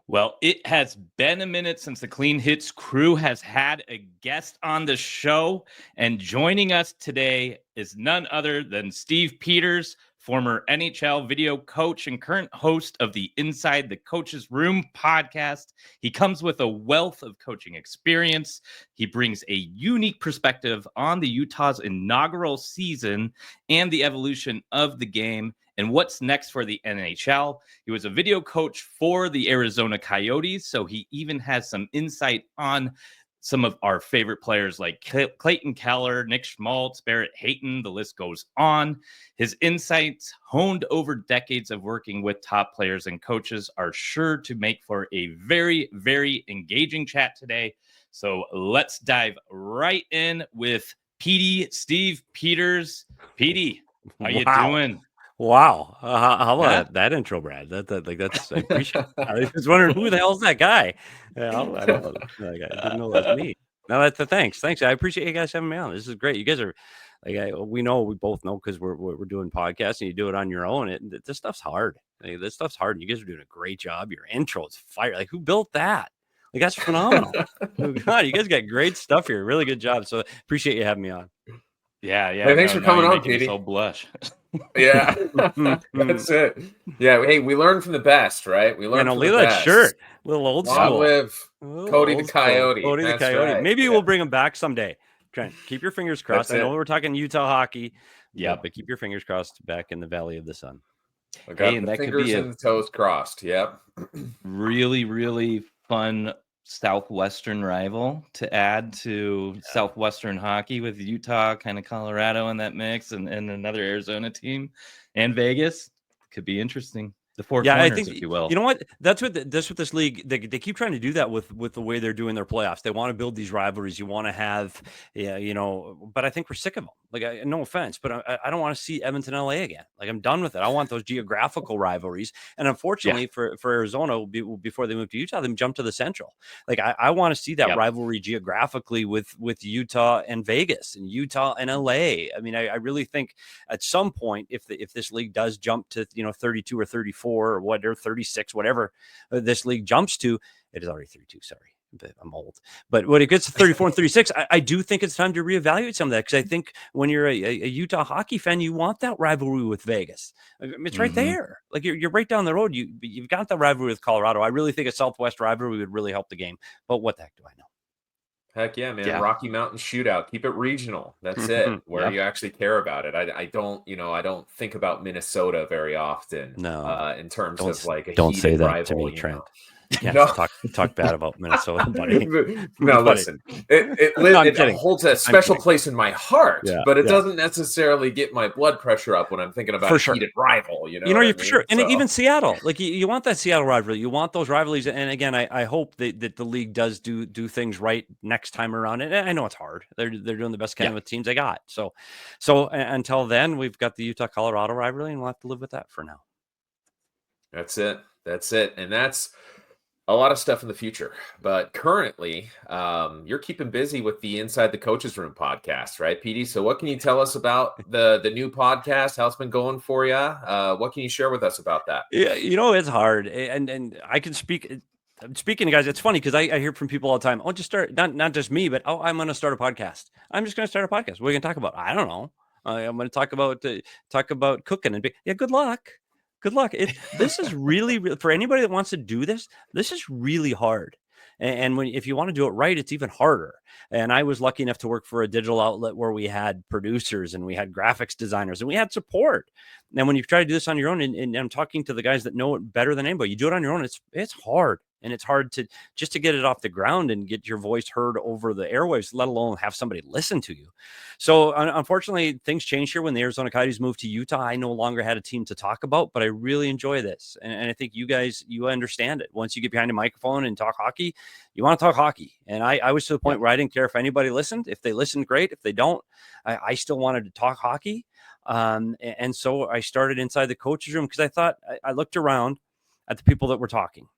Well, it has been a minute since the Clean Hits crew has had a guest on the show. And joining us today is none other than Steve Peters, former NHL video coach and current host of the Inside the Coaches Room podcast. He comes with a wealth of coaching experience. He brings a unique perspective on the Utah's inaugural season and the evolution of the game and what's next for the NHL. He was a video coach for the Arizona Coyotes, so he even has some insight on some of our favorite players like Clayton Keller, Nick Schmaltz, Barrett Hayton, the list goes on. His insights, honed over decades of working with top players and coaches, are sure to make for a very, very engaging chat today. So let's dive right in with Petey, Steve Peters. Petey, how you doing? Wow. How Yeah. about that intro, Brad? That's I appreciate it. I was wondering who the hell's that guy? I don't know. Like, I didn't know that's me. No, that's thanks. I appreciate you guys having me on. This is great. You guys are we both know because we're doing podcasts and you do it on your own. This stuff's hard. This stuff's hard. And you guys are doing a great job. Your intro is fire. Like, who built that? Like, that's phenomenal. Oh, God, you guys got great stuff here. Really good job. So appreciate you having me on. Yeah. Hey, thanks for coming on, Petey. So blush. Yeah, that's it. Yeah, hey, we learn from the best, right? We learn from the best. That shirt, a little old school. Long live Cody the Coyote. Cody the Coyote. Right. Maybe we'll bring him back someday. Trent, keep your fingers crossed. I know we're talking Utah hockey. Yeah, but keep your fingers crossed back in the Valley of the Sun. I got the fingers and the toes crossed. Yep. Really, really fun Southwestern rival to add to Southwestern hockey with Utah, kind of Colorado in that mix, and another Arizona team, and Vegas. Could be interesting. The four corners, I think, if you will. You know what? That's what this league. They keep trying to do that with the way they're doing their playoffs. They want to build these rivalries. You want to have, But I think we're sick of them. Like, no offense, but I don't want to see Edmonton, LA again. Like, I'm done with it. I want those geographical rivalries. And unfortunately, for Arizona, before they moved to Utah, they jumped to the Central. Like, I want to see that rivalry geographically with Utah and Vegas and Utah and LA. I mean, I really think at some point, if this league does jump to 32 or 34. Or whatever, 36, whatever this league jumps to, it is already 32. Sorry, I'm old. But when it gets to 34 and 36, I do think it's time to reevaluate some of that, because I think when you're a Utah hockey fan, you want that rivalry with Vegas. It's right there. Like, you're right down the road. You've got that rivalry with Colorado. I really think a Southwest rivalry would really help the game. But what the heck do I know? Heck yeah, man. Yeah. Rocky Mountain Shootout. Keep it regional. That's it. Where you actually care about it. I don't think about Minnesota very often. No. In terms of like a don't heated say that rival, to me, Trent. Yeah, no. talk bad about Minnesota, buddy. No, listen. It holds a special place in my heart, but it doesn't necessarily get my blood pressure up when I'm thinking about a heated rival. For sure. And even Seattle, like, you want that Seattle rivalry. You want those rivalries. And again, I hope that the league does do things right next time around. And I know it's hard. They're doing the best kind with teams they got. So until then, we've got the Utah Colorado rivalry, and we'll have to live with that for now. That's it. And that's a lot of stuff in the future, but currently you're keeping busy with the Inside the Coaches Room podcast, right, Petey? So what can you tell us about the new podcast? How it's been going for you? What can you share with us about that? Yeah, it's hard, and I can speak. Speaking of guys, it's funny because I hear from people all the time. Oh, just start, not just me, but I'm going to start a podcast. I'm just going to start a podcast. What are you going to talk about? I don't know. I'm going to talk about cooking and good luck. Good luck. This is really, for anybody that wants to do this is really hard. And if you want to do it right, it's even harder. And I was lucky enough to work for a digital outlet where we had producers and we had graphics designers and we had support. And when you try to do this on your own, and I'm talking to the guys that know it better than anybody, you do it on your own. It's hard. And it's hard to get it off the ground and get your voice heard over the airwaves, let alone have somebody listen to you. So unfortunately, things changed here when the Arizona Coyotes moved to Utah. I no longer had a team to talk about, but I really enjoy this. And I think you guys, you understand it. Once you get behind a microphone and talk hockey, you want to talk hockey. And I was to the point where I didn't care if anybody listened. If they listened, great. If they don't, I still wanted to talk hockey. And so I started Inside the Coaches Room because I thought, I looked around at the people that were talking.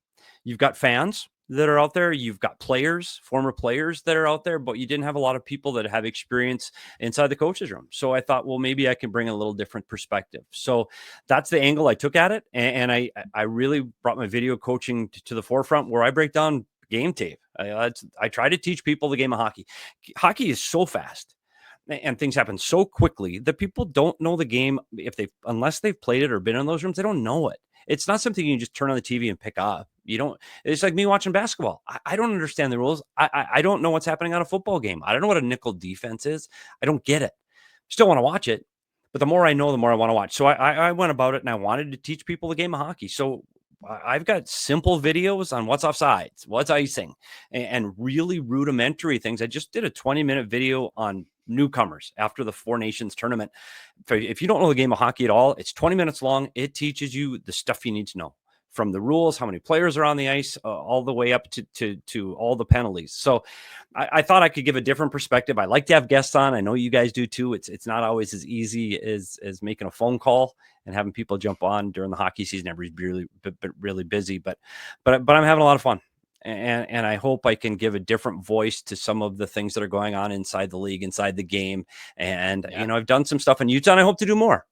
You've got fans that are out there. You've got players, former players that are out there, but you didn't have a lot of people that have experience inside the coach's room. So I thought, well, maybe I can bring a little different perspective. So that's the angle I took at it. And I really brought my video coaching to the forefront, where I break down game tape. I try to teach people the game of hockey. Hockey is so fast and things happen so quickly that people don't know the game unless they've played it or been in those rooms. They don't know it. It's not something you can just turn on the TV and pick up. You don't. It's like me watching basketball. I don't understand the rules. I don't know what's happening on a football game. I don't know what a nickel defense is. I don't get it. Still want to watch it, but the more I know, the more I want to watch. So I went about it, and I wanted to teach people the game of hockey. So I've got simple videos on what's offsides, what's icing, and really rudimentary things. I just did a 20-minute video on newcomers after the Four Nations tournament. If you don't know the game of hockey at all, it's 20 minutes long. It teaches you the stuff you need to know, from the rules, how many players are on the ice, all the way up to all the penalties. So I thought I could give a different perspective. I like to have guests on. I know you guys do too. It's not always as easy as making a phone call and having people jump on during the hockey season. Everybody's really busy, but I'm having a lot of fun. And I hope I can give a different voice to some of the things that are going on inside the league, inside the game. And, I've done some stuff in Utah, and I hope to do more.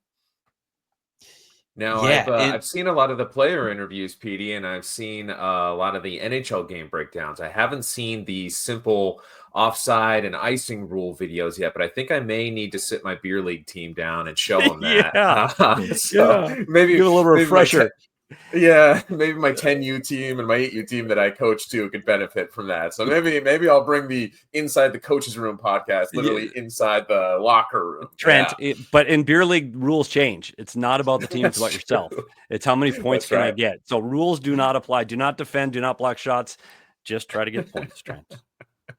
Now, I've seen a lot of the player interviews, Petey, and I've seen a lot of the NHL game breakdowns. I haven't seen the simple offside and icing rule videos yet, but I think I may need to sit my beer league team down and show them that. Maybe give a little refresher. Maybe my 10U team and my 8U team that I coach too could benefit from that. So maybe I'll bring the Inside the Coach's Room podcast, literally inside the locker room. Trent, but in beer league, rules change. It's not about the team, it's about yourself. It's how many points can I get. So rules do not apply. Do not defend, do not block shots. Just try to get points, Trent.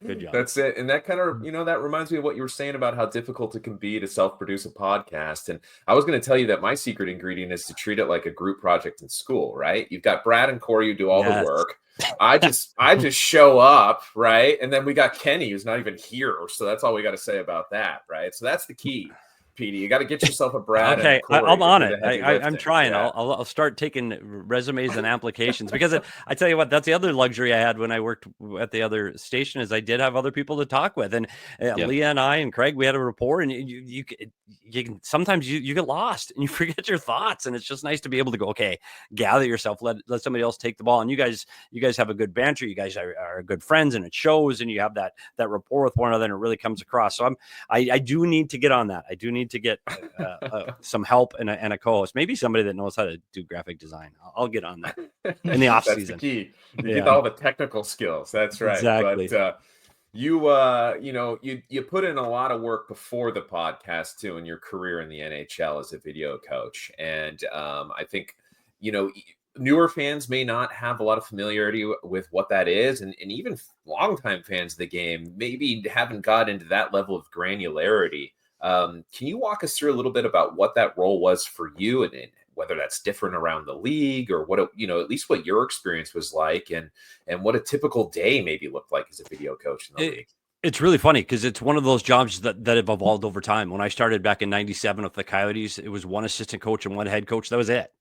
Good job. That's it. And that kind of, that reminds me of what you were saying about how difficult it can be to self-produce a podcast. And I was going to tell you that my secret ingredient is to treat it like a group project in school, right? You've got Brad and Corey who do all the work. I just show up, right? And then we got Kenny who's not even here. So that's all we got to say about that, right? So that's the key. Petey, you got to get yourself a Brad. Okay, I'm on it. I'm trying. Yeah. I'll start taking resumes and applications, because I tell you what, that's the other luxury I had when I worked at the other station, is I did have other people to talk with, and Leah and I and Craig, we had a rapport, and you can sometimes you get lost and you forget your thoughts, and it's just nice to be able to go, okay, gather yourself, let somebody else take the ball, and you guys have a good banter, you guys are good friends, and it shows, and you have that rapport with one another, and it really comes across. So I do need to get on that. I do need to get some help and a co-host, maybe somebody that knows how to do graphic design. I'll get on that in the off season. That's the key. You get all the technical skills. That's right. Exactly. But you put in a lot of work before the podcast too in your career in the NHL as a video coach, and I think newer fans may not have a lot of familiarity with what that is, and even longtime fans of the game maybe haven't got into that level of granularity. Can you walk us through a little bit about what that role was for you, and whether that's different around the league, or what at least what your experience was like, and what a typical day maybe looked like as a video coach in the league? It's really funny because it's one of those jobs that have evolved over time. When I started back in '97 with the Coyotes, it was one assistant coach and one head coach. That was it.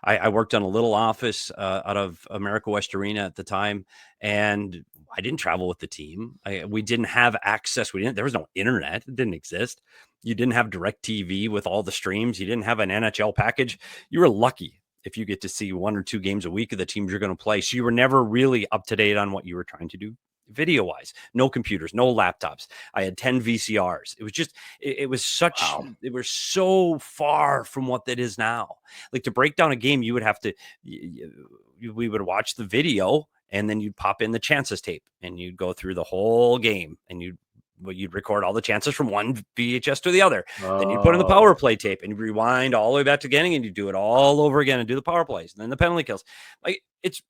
I worked on a little office out of America West Arena at the time, and I didn't travel with the team. We didn't have access. There was no internet. It didn't exist. You didn't have direct TV with all the streams. You didn't have an NHL package. You were lucky if you get to see 1 or 2 games a week of the teams you're going to play. So you were never really up to date on what you were trying to do video wise. No computers, no laptops. I had 10 VCRs. It was just, it was such, It was so far from what that is now. Like, to break down a game, you would have to, we would watch the video, and then you'd pop in the chances tape, and you'd go through the whole game, and you'd record all the chances from one VHS to the other. Then you put in the power play tape, and you rewind all the way back to beginning, and you do it all over again and do the power plays, and then the penalty kills. Like, it's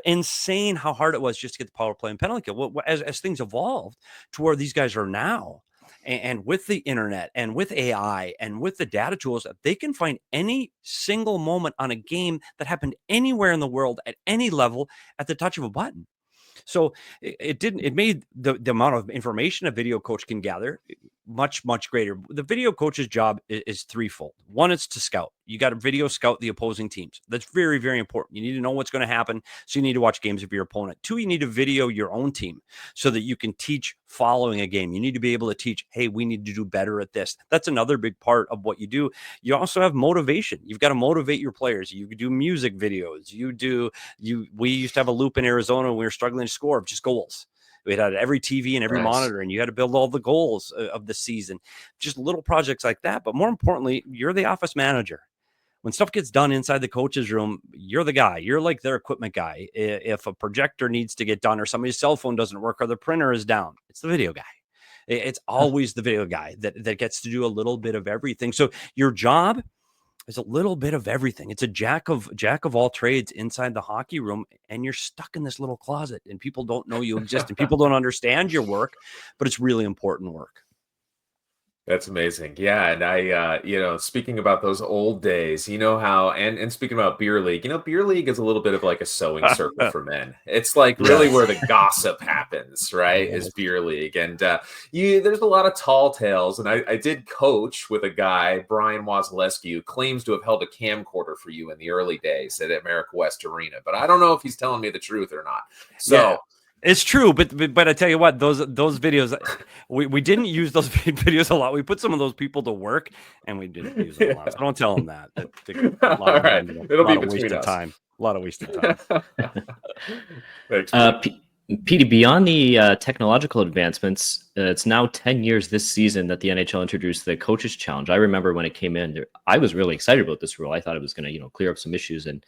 insane how hard it was just to get the power play and penalty kill. Well, as things evolved to where these guys are now, and with the internet and with AI and with the data tools, they can find any single moment on a game that happened anywhere in the world at any level at the touch of a button. So it made the amount of information a video coach can gather much, much greater. The video coach's job is threefold. One is to scout. You got to video scout the opposing teams. That's very, very important. You need to know what's going to happen. So you need to watch games of your opponent. Two, you need to video your own team so that you can teach following a game. You need to be able to teach, hey, we need to do better at this. That's another big part of what you do. You also have motivation. You've got to motivate your players. You do music videos. We used to have a loop in Arizona when we were struggling to score of just goals. We had every TV and every monitor, and you had to build all the goals of the season. Just little projects like that. But more importantly, you're the office manager. When stuff gets done inside the coach's room, you're the guy. You're like their equipment guy. If a projector needs to get done or somebody's cell phone doesn't work or the printer is down, it's the video guy. It's always the video guy that gets to do a little bit of everything. So your job is a little bit of everything. It's a jack of all trades inside the hockey room, and you're stuck in this little closet, and people don't know you exist, and people don't understand your work, but it's really important work. That's amazing. Yeah. And I, speaking about those old days, how, and speaking about beer league, beer league is a little bit of like a sewing circle for men. It's like really where the gossip happens, right? Is beer league. And there's a lot of tall tales. And I did coach with a guy, Brian Wasilewski, who claims to have held a camcorder for you in the early days at America West Arena, but I don't know if he's telling me the truth or not. So yeah. It's true, but I tell you what, those videos, we didn't use those videos a lot. We put some of those people to work, and we didn't use them a lot. So don't tell them that. All right, it'll be between us. A lot of wasted time. Thanks, Petey, beyond the technological advancements, it's now 10 years this season that the NHL introduced the Coaches Challenge. I remember when it came in, I was really excited about this rule. I thought it was going to, clear up some issues. And,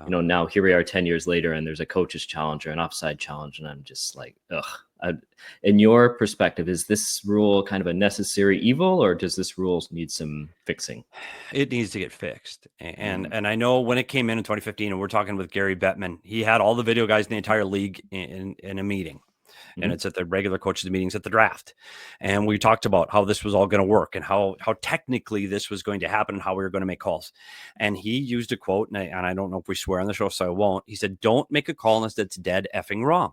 now here we are 10 years later, and there's a Coaches Challenge or an offside challenge. And I'm just like, ugh. In your perspective, is this rule kind of a necessary evil, or does this rule need some fixing? It needs to get fixed. And I know when it came in 2015, and we're talking with Gary Bettman, he had all the video guys in the entire league in a meeting. And it's at the regular coaches meetings at the draft. And we talked about how this was all going to work and how technically this was going to happen and how we were going to make calls. And he used a quote, and I don't know if we swear on the show, so I won't. He said, "Don't make a call unless it's dead effing wrong."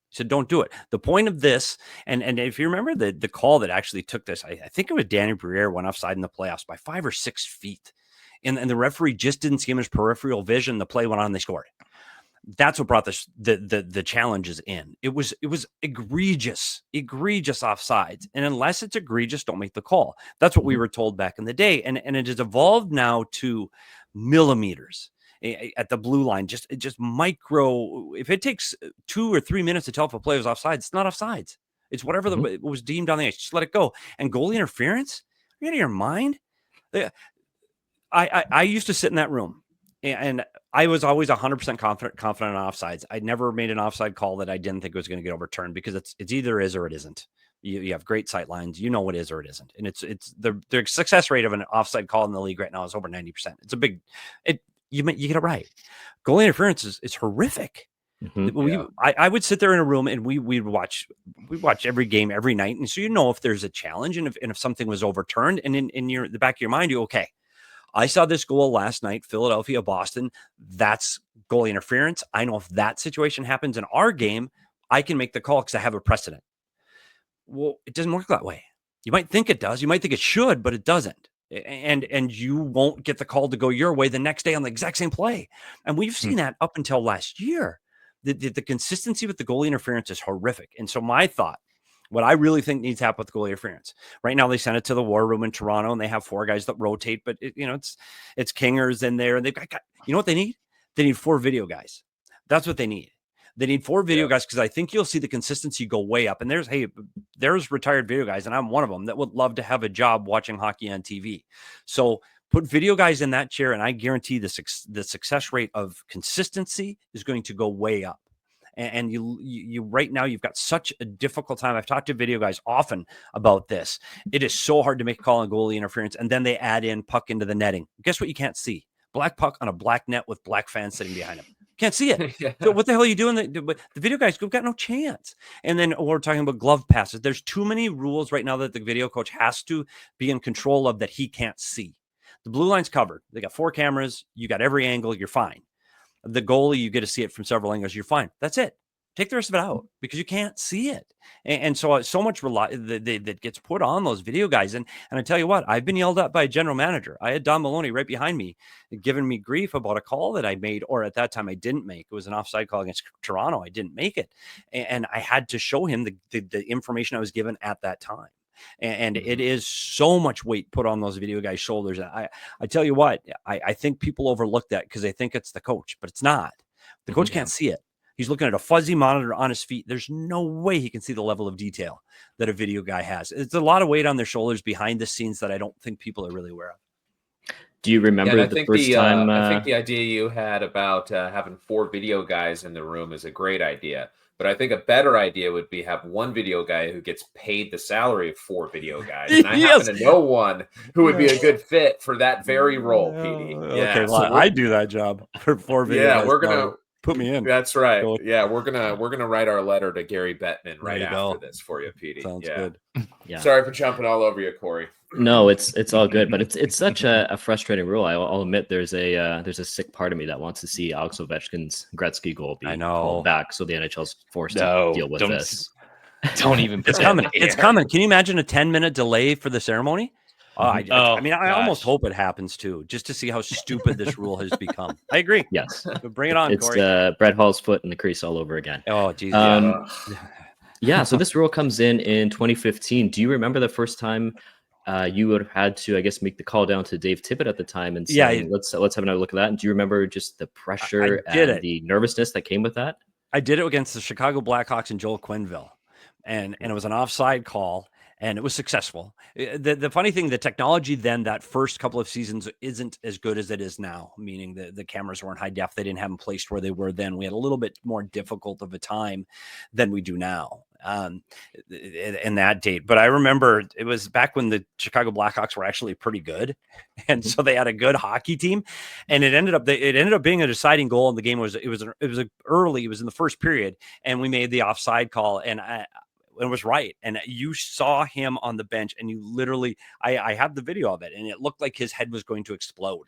He said, "Don't do it." The point of this, and if you remember the call that actually took this, I think it was Danny Briere went offside in the playoffs by 5 or 6 feet. And the referee just didn't see him as peripheral vision. The play went on and they scored. That's what brought the challenges in. It was egregious offsides. And unless it's egregious, don't make the call. That's what we were told back in the day. And it has evolved now to millimeters at the blue line, just micro. If it takes 2 or 3 minutes to tell if a play was offsides, it's not offsides. It's whatever it was deemed on the ice. Just let it go. And goalie interference? Are you out of your mind? I used to sit in that room, and I was always 100% confident on offsides. I never made an offside call that I didn't think was going to get overturned, because it's either is or it isn't. You have great sight lines. You know what is or it isn't. And it's the success rate of an offside call in the league right now is over 90%. It's a big you get it right. Goalie interference is horrific. I would sit there in a room, and we'd watch every game every night, and so if there's a challenge, and if something was overturned, and in the back of your mind, okay, I saw this goal last night, Philadelphia, Boston. That's goalie interference. I know if that situation happens in our game, I can make the call because I have a precedent. Well, it doesn't work that way. You might think it does. You might think it should, but it doesn't. And you won't get the call to go your way the next day on the exact same play. And we've seen that up until last year. The consistency with the goalie interference is horrific. And so my thought, what I really think needs to happen with goalie interference right now, they send it to the war room in Toronto, and they have 4 guys that rotate, but it's Kingers in there, and they've got what they need? They need 4 video guys. That's what they need. They need 4 video guys, because I think you'll see the consistency go way up. And there's retired video guys, and I'm one of them, that would love to have a job watching hockey on TV. So put video guys in that chair, and I guarantee the success rate of consistency is going to go way up. And you right now, you've got such a difficult time. I've talked to video guys often about this. It is so hard to make a call on goalie interference, and then they add in puck into the netting. Guess what? You can't see black puck on a black net with black fans sitting behind him. Can't see it. So what the hell are you doing? The video guys have got no chance. And then we're talking about glove passes. There's too many rules right now that the video coach has to be in control of that he can't see. The blue line's covered. They got 4 cameras. You got every angle. You're fine. The goalie, you get to see it from several angles. You're fine. That's it. Take the rest of it out because you can't see it. And so much that gets put on those video guys. And I tell you what, I've been yelled at by a general manager. I had Don Maloney right behind me giving me grief about a call that I made, or at that time I didn't make. It was an offside call against Toronto. I didn't make it. And I had to show him the information I was given at that time. And it is so much weight put on those video guys' shoulders. I tell you what, I think people overlook that because they think it's the coach, but it's not. The coach can't see it. He's looking at a fuzzy monitor on his feet. There's no way he can see the level of detail that a video guy has. It's a lot of weight on their shoulders behind the scenes that I don't think people are really aware of. Do you remember the first time? I think the idea you had about having 4 video guys in the room is a great idea. But I think a better idea would be have one video guy who gets paid the salary of 4 video guys. And I happen to know one who would be a good fit for that very role, Petey. Yeah, okay, well, I do that job for 4 video guys. Yeah, we're gonna put me in. That's right. Yeah, we're gonna write our letter to Gary Bettman right after this for you, Petey. Sounds good. Yeah. Sorry for jumping all over you, Corey. No, it's all good, but it's such a frustrating rule. I'll admit there's a sick part of me that wants to see Alex Ovechkin's Gretzky goal be called back, so the NHL's forced to deal with this. Don't even. It's coming. It's coming. Can you imagine a 10-minute delay for the ceremony? I almost hope it happens too, just to see how stupid this rule has become. I agree. Yes, bring it on, it's Corey. Brett Hall's foot in the crease all over again. Oh, geez. Yeah. So this rule comes in 2015. Do you remember the first time you would have had to, I guess, make the call down to Dave Tippett at the time and say, let's have another look at that? And do you remember just the pressure and the nervousness that came with that? I did it against the Chicago Blackhawks and Joel Quenneville, and it was an offside call. And it was successful. The funny thing, the technology then that first couple of seasons isn't as good as it is now, meaning the cameras weren't high def. They didn't have them placed where they were then. We had a little bit more difficult of a time than we do now in that date. But I remember it was back when the Chicago Blackhawks were actually pretty good. And so they had a good hockey team. And it ended up being a deciding goal in the game. It was early. It was in the first period. And we made the offside call. And it was right. And you saw him on the bench and you literally, I have the video of it, and it looked like his head was going to explode,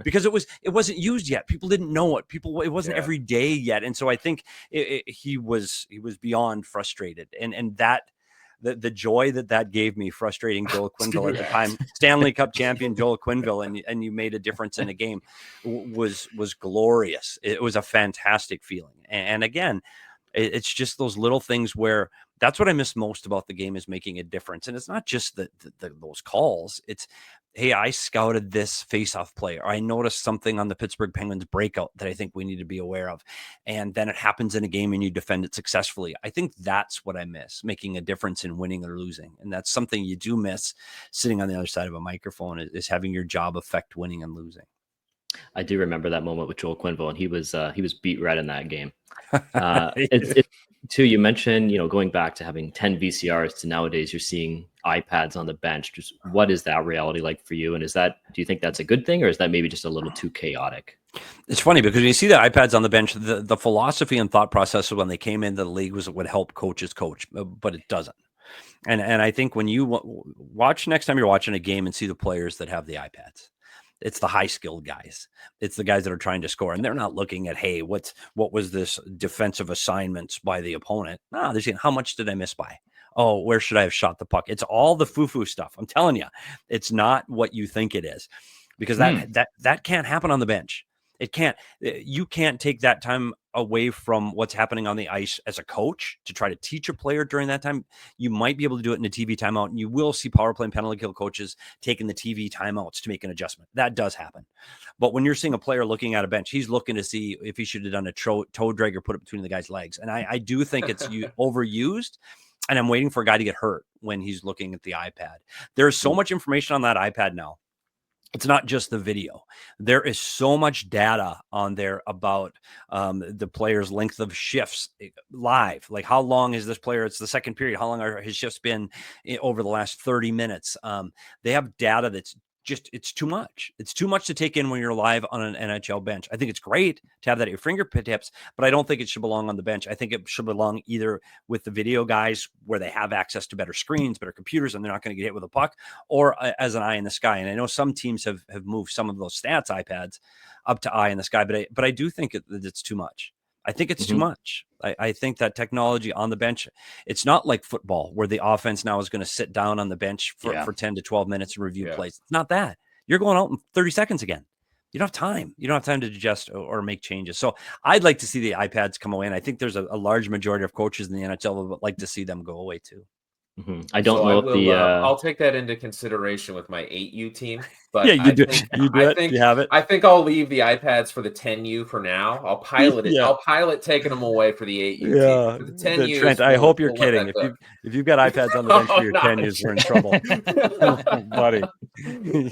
because it wasn't used yet. People didn't know it. It wasn't every day yet. And so I think he was beyond frustrated, and that the joy that gave me, frustrating Joel Quenneville at the time, Stanley Cup champion Joel Quenneville, and you made a difference in a game, was glorious. It was a fantastic feeling. And again, it's just those little things where that's what I miss most about the game, is making a difference. And it's not just those calls. It's, hey, I scouted this face-off play, or I noticed something on the Pittsburgh Penguins breakout that I think we need to be aware of. And then it happens in a game and you defend it successfully. I think that's what I miss, making a difference in winning or losing. And that's something you do miss sitting on the other side of a microphone, is having your job affect winning and losing. I do remember that moment with Joel Quenneville, and he was beat red in that game. Too, you mentioned, going back to having 10 VCRs to nowadays you're seeing iPads on the bench. Just what is that reality like for you? And do you think that's a good thing, or is that maybe just a little too chaotic? It's funny because when you see the iPads on the bench, the philosophy and thought process when they came into the league was it would help coaches coach, but it doesn't. And I think when you watch, next time you're watching a game and see the players that have the iPads, it's the high skilled guys. It's the guys that are trying to score, and they're not looking at, hey, what was this defensive assignments by the opponent? No, they're saying, how much did I miss by? Oh, where should I have shot the puck? It's all the foo-foo stuff. I'm telling you, it's not what you think it is, because that can't happen on the bench. It can't. You can't take that time away from what's happening on the ice as a coach to try to teach a player during that time. You might be able to do it in a TV timeout, and you will see power play and penalty kill coaches taking the TV timeouts to make an adjustment. That does happen. But when you're seeing a player looking at a bench, he's looking to see if he should have done a toe drag or put it between the guy's legs. And I do think it's overused, and I'm waiting for a guy to get hurt when he's looking at the iPad. There's so much information on that iPad now. It's not just the video. There is so much data on there about the player's length of shifts live. Like, how long is this player? It's the second period. How long are his shifts been over the last 30 minutes? They have data that's just, it's too much. It's too much to take in when you're live on an NHL bench. I think it's great to have that at your fingertips, but I don't think it should belong on the bench. I think it should belong either with the video guys, where they have access to better screens, better computers, and they're not going to get hit with a puck, or as an eye in the sky. And I know some teams have moved some of those stats iPads up to eye in the sky, but I do think that it's too much. I think it's too much. I think that technology on the bench, it's not like football where the offense now is going to sit down on the bench for 10 to 12 minutes and review plays. It's not that. You're going out in 30 seconds again. You don't have time. You don't have time to digest or make changes. So I'd like to see the iPads come away. And I think there's a large majority of coaches in the NHL would like to see them go away too. I don't know if I'll take that into consideration with my 8U team. But yeah, you do it. You have it. I think I'll leave the iPads for the 10U for now. I'll pilot it. I'll pilot taking them away for the 8U team. For the 10U. Trent, I hope you're kidding. If you've got iPads on the bench for your 10Us, we're in trouble, buddy.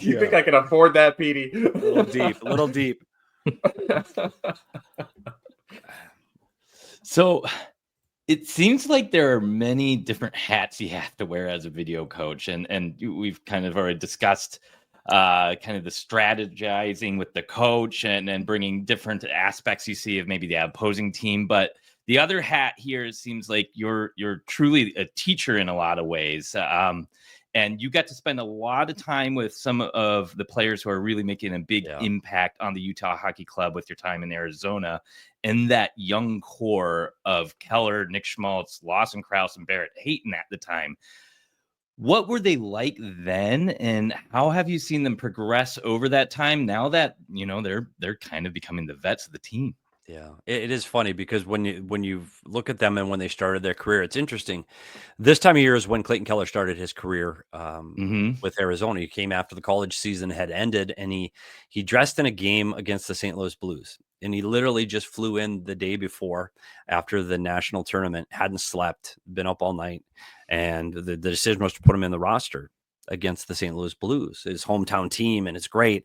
You think I can afford that, Petey? A little deep. So it seems like there are many different hats you have to wear as a video coach. And we've kind of already discussed kind of the strategizing with the coach and bringing different aspects you see of maybe the opposing team. But the other hat here, it seems like you're truly a teacher in a lot of ways. And you got to spend a lot of time with some of the players who are really making a big impact on the Utah Hockey Club with your time in Arizona, and that young core of Keller, Nick Schmaltz, Lawson Krause, and Barrett Hayton at the time. What were they like then, and how have you seen them progress over that time now that, they're kind of becoming the vets of the team? Yeah, it is funny because when you look at them and when they started their career, it's interesting. This time of year is when Clayton Keller started his career with Arizona. He came after the college season had ended, and he dressed in a game against the St. Louis Blues. And he literally just flew in the day before after the national tournament, hadn't slept, been up all night. And the decision was to put him in the roster against the St. Louis Blues, his hometown team. And it's great.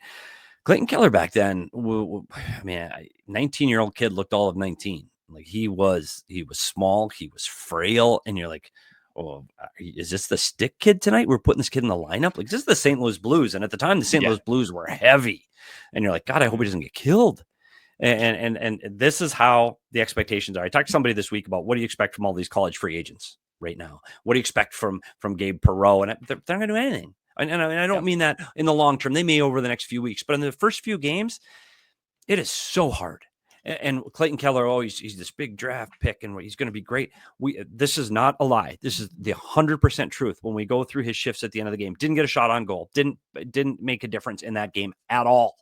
Clayton Keller back then, 19-year-old kid looked all of 19. Like he was small, he was frail, and you're like, oh, is this the stick kid tonight? We're putting this kid in the lineup. Like this is the St. Louis Blues, and at the time, the St. Louis Blues were heavy, and you're like, God, I hope he doesn't get killed. And this is how the expectations are. I talked to somebody this week about what do you expect from all these college free agents right now? What do you expect from Gabe Perreault? And they're not going to do anything. And I don't mean that in the long term. They may over the next few weeks, but in the first few games, it is so hard. And Clayton Keller, he's this big draft pick, and he's going to be great. This is not a lie. This is the 100% truth. When we go through his shifts at the end of the game, didn't get a shot on goal, didn't make a difference in that game at all.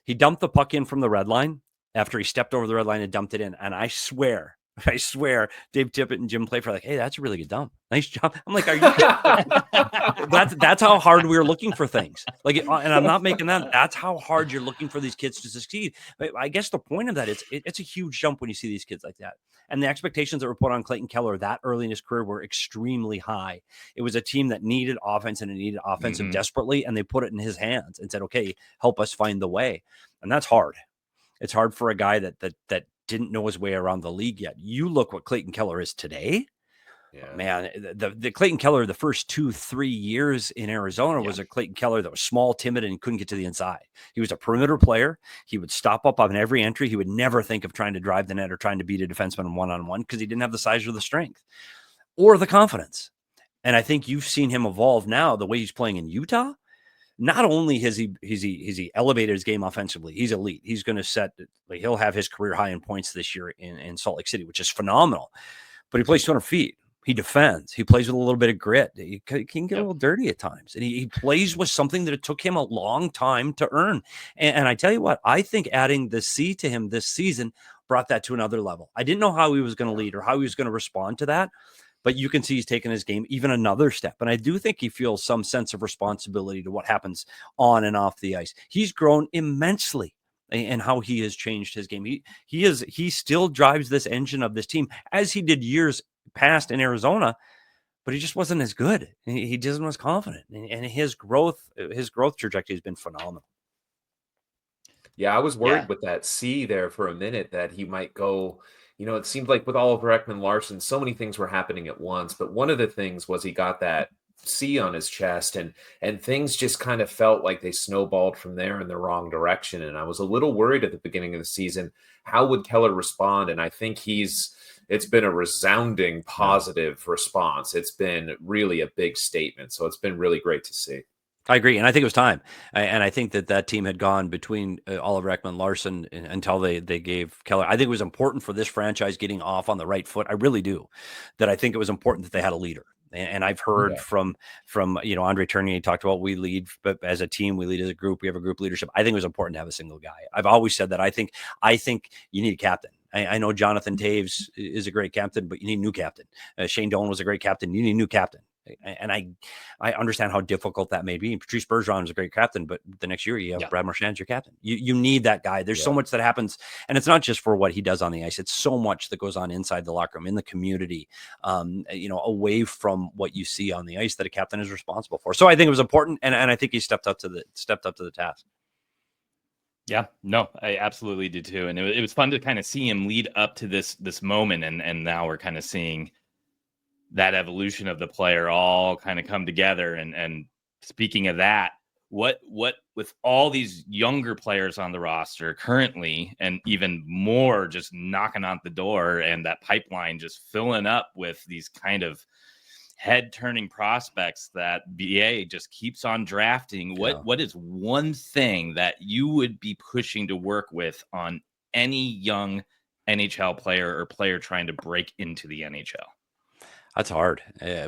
He dumped the puck in from the red line after he stepped over the red line and dumped it in. And I swear, Dave Tippett and Jim Playfair are like, hey, that's a really good dump. Nice job. I'm like, are you kidding? That's how hard we were looking for things. Like, and I'm not making that. That's how hard you're looking for these kids to succeed. But I guess the point of that is it's a huge jump when you see these kids like that. And the expectations that were put on Clayton Keller that early in his career were extremely high. It was a team that needed offense and it needed offensive desperately. And they put it in his hands and said, okay, help us find the way. And that's hard. It's hard for a guy that didn't know his way around the league yet. You look what Clayton Keller is today. Yeah. Man, the Clayton Keller, the first 2-3 years in Arizona was a Clayton Keller that was small, timid, and couldn't get to the inside. He was a perimeter player. He would stop up on every entry. He would never think of trying to drive the net or trying to beat a defenseman one-on-one because he didn't have the size or the strength or the confidence. And I think you've seen him evolve now the way he's playing in Utah. Not only has he elevated his game offensively, he's elite. He's going to he'll have his career high in points this year in Salt Lake City, which is phenomenal. But he plays 200 feet. He defends. He plays with a little bit of grit. He can get a little dirty at times. And he plays with something that it took him a long time to earn. And I tell you what, I think adding the C to him this season brought that to another level. I didn't know how he was going to lead or how he was going to respond to that. But you can see he's taken his game even another step. And I do think he feels some sense of responsibility to what happens on and off the ice. He's grown immensely in how he has changed his game. He still drives this engine of this team as he did years past in Arizona, but he just wasn't as good. He just was confident. And his growth trajectory has been phenomenal. Yeah, I was worried with that C there for a minute that he might go. It seemed like with Oliver Ekman-Larsson, so many things were happening at once. But one of the things was he got that C on his chest, and things just kind of felt like they snowballed from there in the wrong direction. And I was a little worried at the beginning of the season. How would Keller respond? And I think it's been a resounding positive response. It's been really a big statement. So it's been really great to see. I agree, and I think it was time. And I think that team had gone between Oliver Ekman, Larson until they gave Keller. I think it was important for this franchise getting off on the right foot. I really do. That I think it was important that they had a leader. And I've heard from Andre Tournier talked about we lead, but as a team, we lead as a group. We have a group leadership. I think it was important to have a single guy. I've always said that. I think you need a captain. I know Jonathan Taves is a great captain, but you need a new captain. Shane Doan was a great captain. You need a new captain. And I understand how difficult that may be. Patrice Bergeron is a great captain, but the next year you have Brad Marchand's your captain. You need that guy. There's so much that happens, and it's not just for what he does on the ice. It's so much that goes on inside the locker room, in the community, away from what you see on the ice that a captain is responsible for. So I think it was important, and I think he stepped up to the task. Yeah, no, I absolutely did too, and it was fun to kind of see him lead up to this moment, and now we're kind of seeing that evolution of the player all kind of come together. And speaking of that, what with all these younger players on the roster currently, and even more just knocking on the door, and that pipeline just filling up with these kind of head turning prospects that BA just keeps on drafting. What is one thing that you would be pushing to work with on any young NHL player or player trying to break into the NHL? That's hard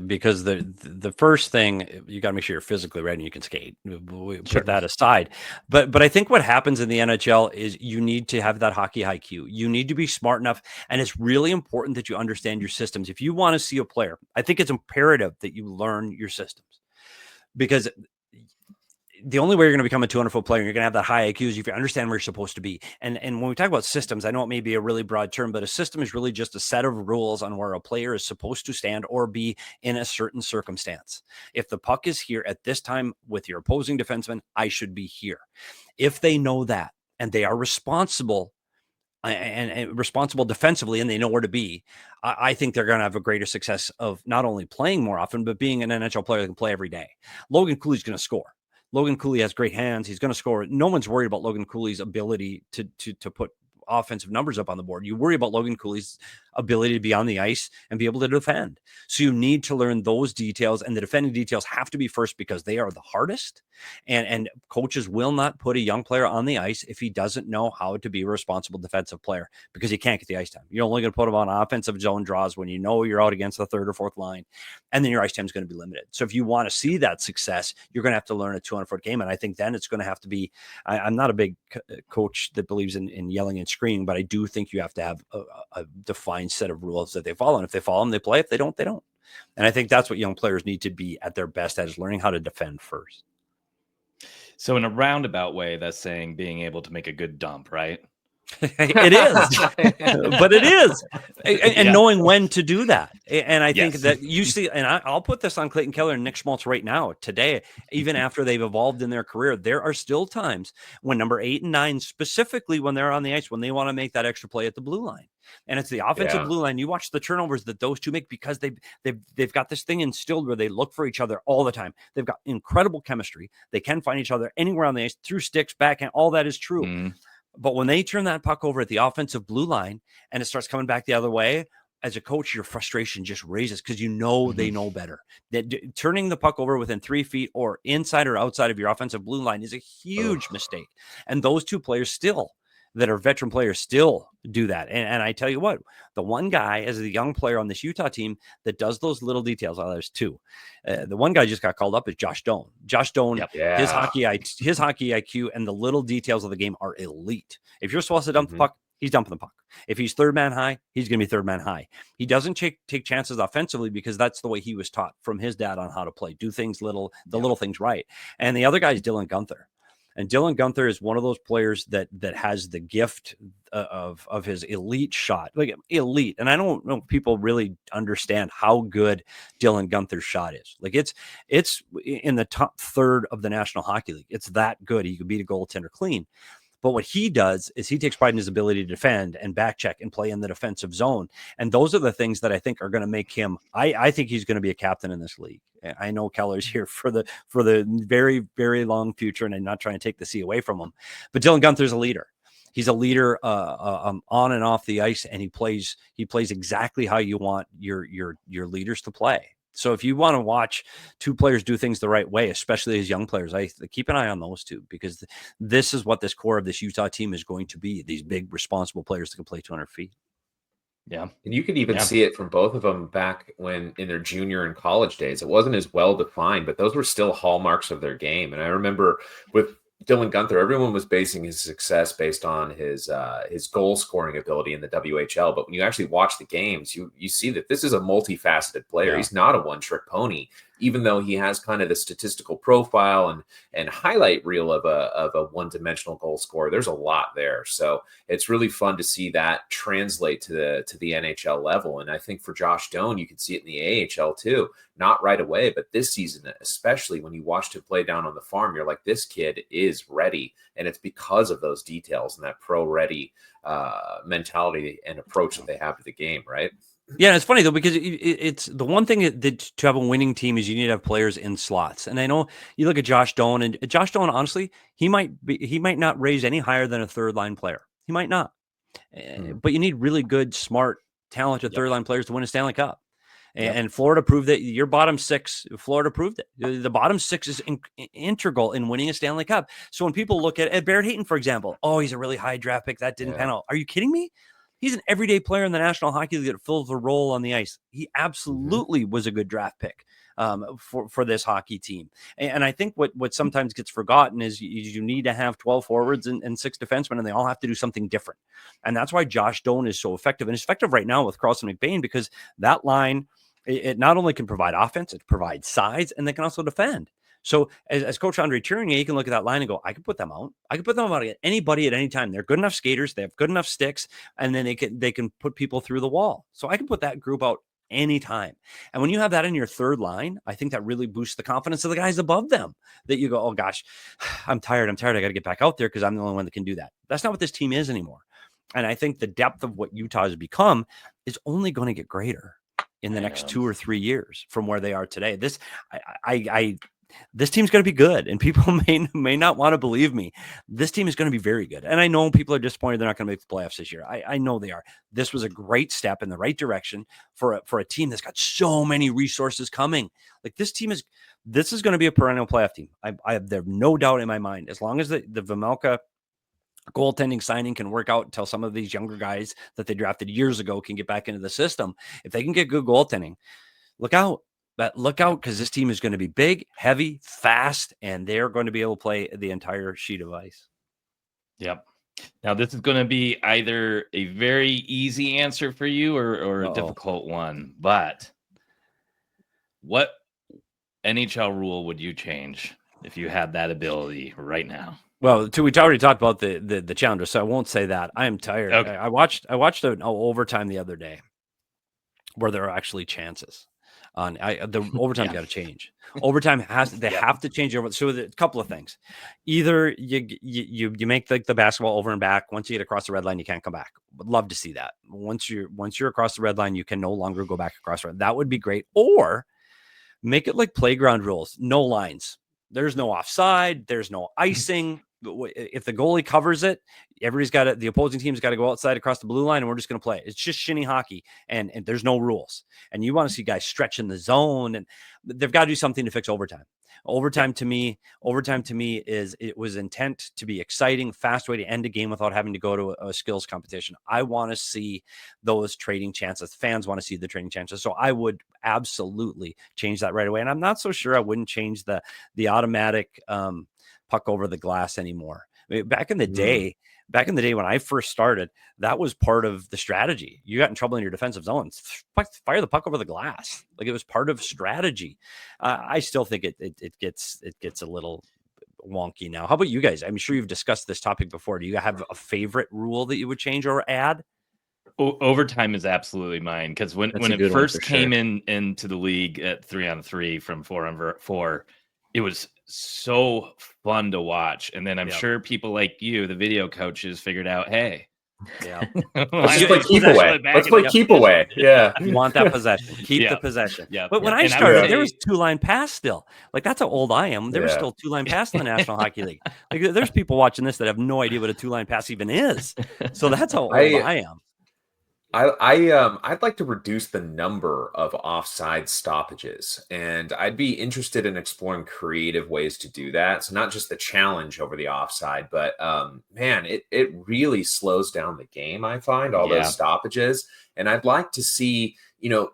because the first thing, you got to make sure you're physically ready and you can skate. We put that aside, but I think what happens in the NHL is you need to have that hockey IQ. You need to be smart enough, and it's really important that you understand your systems. If you want to see a player, I think it's imperative that you learn your systems, because the only way you're going to become a 200-foot player, you're going to have that high IQ, is if you understand where you're supposed to be. And when we talk about systems, I know it may be a really broad term, but a system is really just a set of rules on where a player is supposed to stand or be in a certain circumstance. If the puck is here at this time with your opposing defenseman, I should be here. If they know that and they are responsible and responsible defensively, and they know where to be, I think they're going to have a greater success of not only playing more often, but being an NHL player that can play every day. Logan Cooley's going to score. Logan Cooley has great hands. He's going to score. No one's worried about Logan Cooley's ability to put offensive numbers up on the board. You worry about Logan Cooley's ability to be on the ice and be able to defend. So you need to learn those details, and the defending details have to be first because they are the hardest. And coaches will not put a young player on the ice if he doesn't know how to be a responsible defensive player, because he can't get the ice time. You're only going to put him on offensive zone draws when you know you're out against the third or fourth line, and then your ice time is going to be limited. So if you want to see that success, you're going to have to learn a 200-foot game. And I think then it's going to have to be, I'm not a big coach that believes in yelling and screaming, but I do think you have to have a defined set of rules that they follow. And if they follow them, they play. If they don't, they don't. And I think that's what young players need to be at their best at, is learning how to defend first. So in a roundabout way, that's saying being able to make a good dump, right? It is, but it is, and knowing when to do that. And I think that you see, and I'll put this on Clayton Keller and Nick Schmaltz right now, today, even after they've evolved in their career, there are still times when number 8 and 9, specifically when they're on the ice, when they want to make that extra play at the blue line. And it's the offensive blue line. You watch the turnovers that those two make, because they've got this thing instilled where they look for each other all the time. They've got incredible chemistry. They can find each other anywhere on the ice, through sticks, backhand, all that is true. Mm. But when they turn that puck over at the offensive blue line and it starts coming back the other way, as a coach, your frustration just raises, because you know they know better. That turning the puck over within 3 feet or inside or outside of your offensive blue line is a huge mistake. And those two players still, that are veteran players, still do that. And I tell you what, the one guy as a young player on this Utah team that does those little details, there's two. The one guy just got called up is Josh Doan. Josh Doan, his hockey IQ and the little details of the game are elite. If you're supposed to dump the puck, he's dumping the puck. If he's third man high, he's going to be third man high. He doesn't take chances offensively, because that's the way he was taught from his dad on how to play. Do things little things right. And the other guy is Dylan Guenther. And Dylan Guenther is one of those players that has the gift of his elite shot, like elite. And I don't know if people really understand how good Dylan Guenther's shot is. Like it's in the top third of the National Hockey League. It's that good. He could beat a goaltender clean. But what he does is he takes pride in his ability to defend and back check and play in the defensive zone. And those are the things that I think are going to make him, I think he's going to be a captain in this league. I know Keller's here for the very, very long future, and I'm not trying to take the C away from him. But Dylan Guenther's a leader. He's a leader on and off the ice, and he plays exactly how you want your leaders to play. So if you want to watch two players do things the right way, especially as young players, I keep an eye on those two, because this is what this core of this Utah team is going to be. These big, responsible players that can play 200 feet. Yeah. And you could even see it from both of them back when in their junior and college days. It wasn't as well defined, but those were still hallmarks of their game. And I remember with Dylan Gunther, everyone was basing his success based on his goal scoring ability in the WHL. But when you actually watch the games, you see that this is a multifaceted player. Yeah. He's not a one-trick pony, even though he has kind of the statistical profile and highlight reel of a one-dimensional goal scorer. There's a lot there. So it's really fun to see that translate to the NHL level. And I think for Josh Doan, you can see it in the AHL too. Not right away, but this season, especially when you watched him play down on the farm, you're like, this kid is ready. And it's because of those details and that pro-ready mentality and approach that they have to the game, right? Yeah, it's funny though, because it's the one thing that to have a winning team is you need to have players in slots. And I know you look at Josh Doan, and Josh Doan, honestly, he might not raise any higher than a third line player. He might not, but you need really good, smart, talented third line players to win a Stanley Cup. And Florida proved that. Your bottom six, Florida proved it. The bottom six is integral in winning a Stanley Cup. So when people look at Barrett Hayton, for example, oh, he's a really high draft pick that didn't pan out. Are you kidding me? He's an everyday player in the National Hockey League that fills a role on the ice. He absolutely was a good draft pick for this hockey team. And I think what sometimes gets forgotten is you need to have 12 forwards and 6 defensemen, and they all have to do something different. And that's why Josh Doan is so effective. And it's effective right now with Carlson McBain, because that line, it not only can provide offense, it provides size, and they can also defend. So as Coach Andre Tournier, you can look at that line and go, I can put them out. I can put them out at anybody at any time. They're good enough skaters. They have good enough sticks, and then they can put people through the wall. So I can put that group out anytime. And when you have that in your third line, I think that really boosts the confidence of the guys above them, that you go, oh gosh, I'm tired. I got to get back out there because I'm the only one that can do that. That's not what this team is anymore. And I think the depth of what Utah has become is only going to get greater in the next 2 or 3 years from where they are today. This team's going to be good, and people may not want to believe me. This team is going to be very good. And I know people are disappointed they're not going to make the playoffs this year. I know they are. This was a great step in the right direction for a team that's got so many resources coming. Like this is going to be a perennial playoff team. I have no doubt in my mind, as long as the Vejmelka goaltending signing can work out until some of these younger guys that they drafted years ago can get back into the system. If they can get good goaltending, look out. But look out, because this team is going to be big, heavy, fast, and they're going to be able to play the entire sheet of ice. Yep. Now, this is going to be either a very easy answer for you or a difficult one. But what NHL rule would you change if you had that ability right now? Well, we already talked about the challenger, so I won't say that. I am tired. Okay. I watched an overtime the other day where there are actually chances. The overtime's got to change. Overtime have to change over. So a couple of things. Either you make the basketball over and back. Once you get across the red line, you can't come back. Would love to see that. Once you're across the red line, you can no longer go back across the red. That would be great. Or make it like playground rules. No lines. There's no offside. There's no icing. If the goalie covers it, the opposing team's got to go outside across the blue line, and we're just going to play. It's just shinny hockey, and there's no rules. And you want to see guys stretch in the zone, and they've got to do something to fix overtime. Overtime to me it was intent to be exciting, fast way to end a game without having to go to a skills competition. I want to see those trading chances. Fans want to see the trading chances. So I would absolutely change that right away. And I'm not so sure I wouldn't change the automatic puck over the glass anymore. I mean, back in the day when I first started, that was part of the strategy. You got in trouble in your defensive zone, fire the puck over the glass. Like it was part of strategy. I still think it gets a little wonky now. How about you guys? I'm sure you've discussed this topic before. Do you have a favorite rule that you would change or add? Overtime is absolutely mine, because when it first came into the league at 3-on-3 from 4-on-4, it was so fun to watch. And then I'm sure people like you, the video coaches, figured out, hey, let's just play keep away. Let's play keep away. Yeah. You want that possession. Keep the possession. Yeah. But when I started, there was 2-line pass still. Like that's how old I am. There was still 2-line pass in the National Hockey League. Like there's people watching this that have no idea what a 2-line pass even is. So that's how old I am. I'd like to reduce the number of offside stoppages, and I'd be interested in exploring creative ways to do that. So not just the challenge over the offside, but man, it really slows down the game. I find all those Yeah. stoppages, and I'd like to see,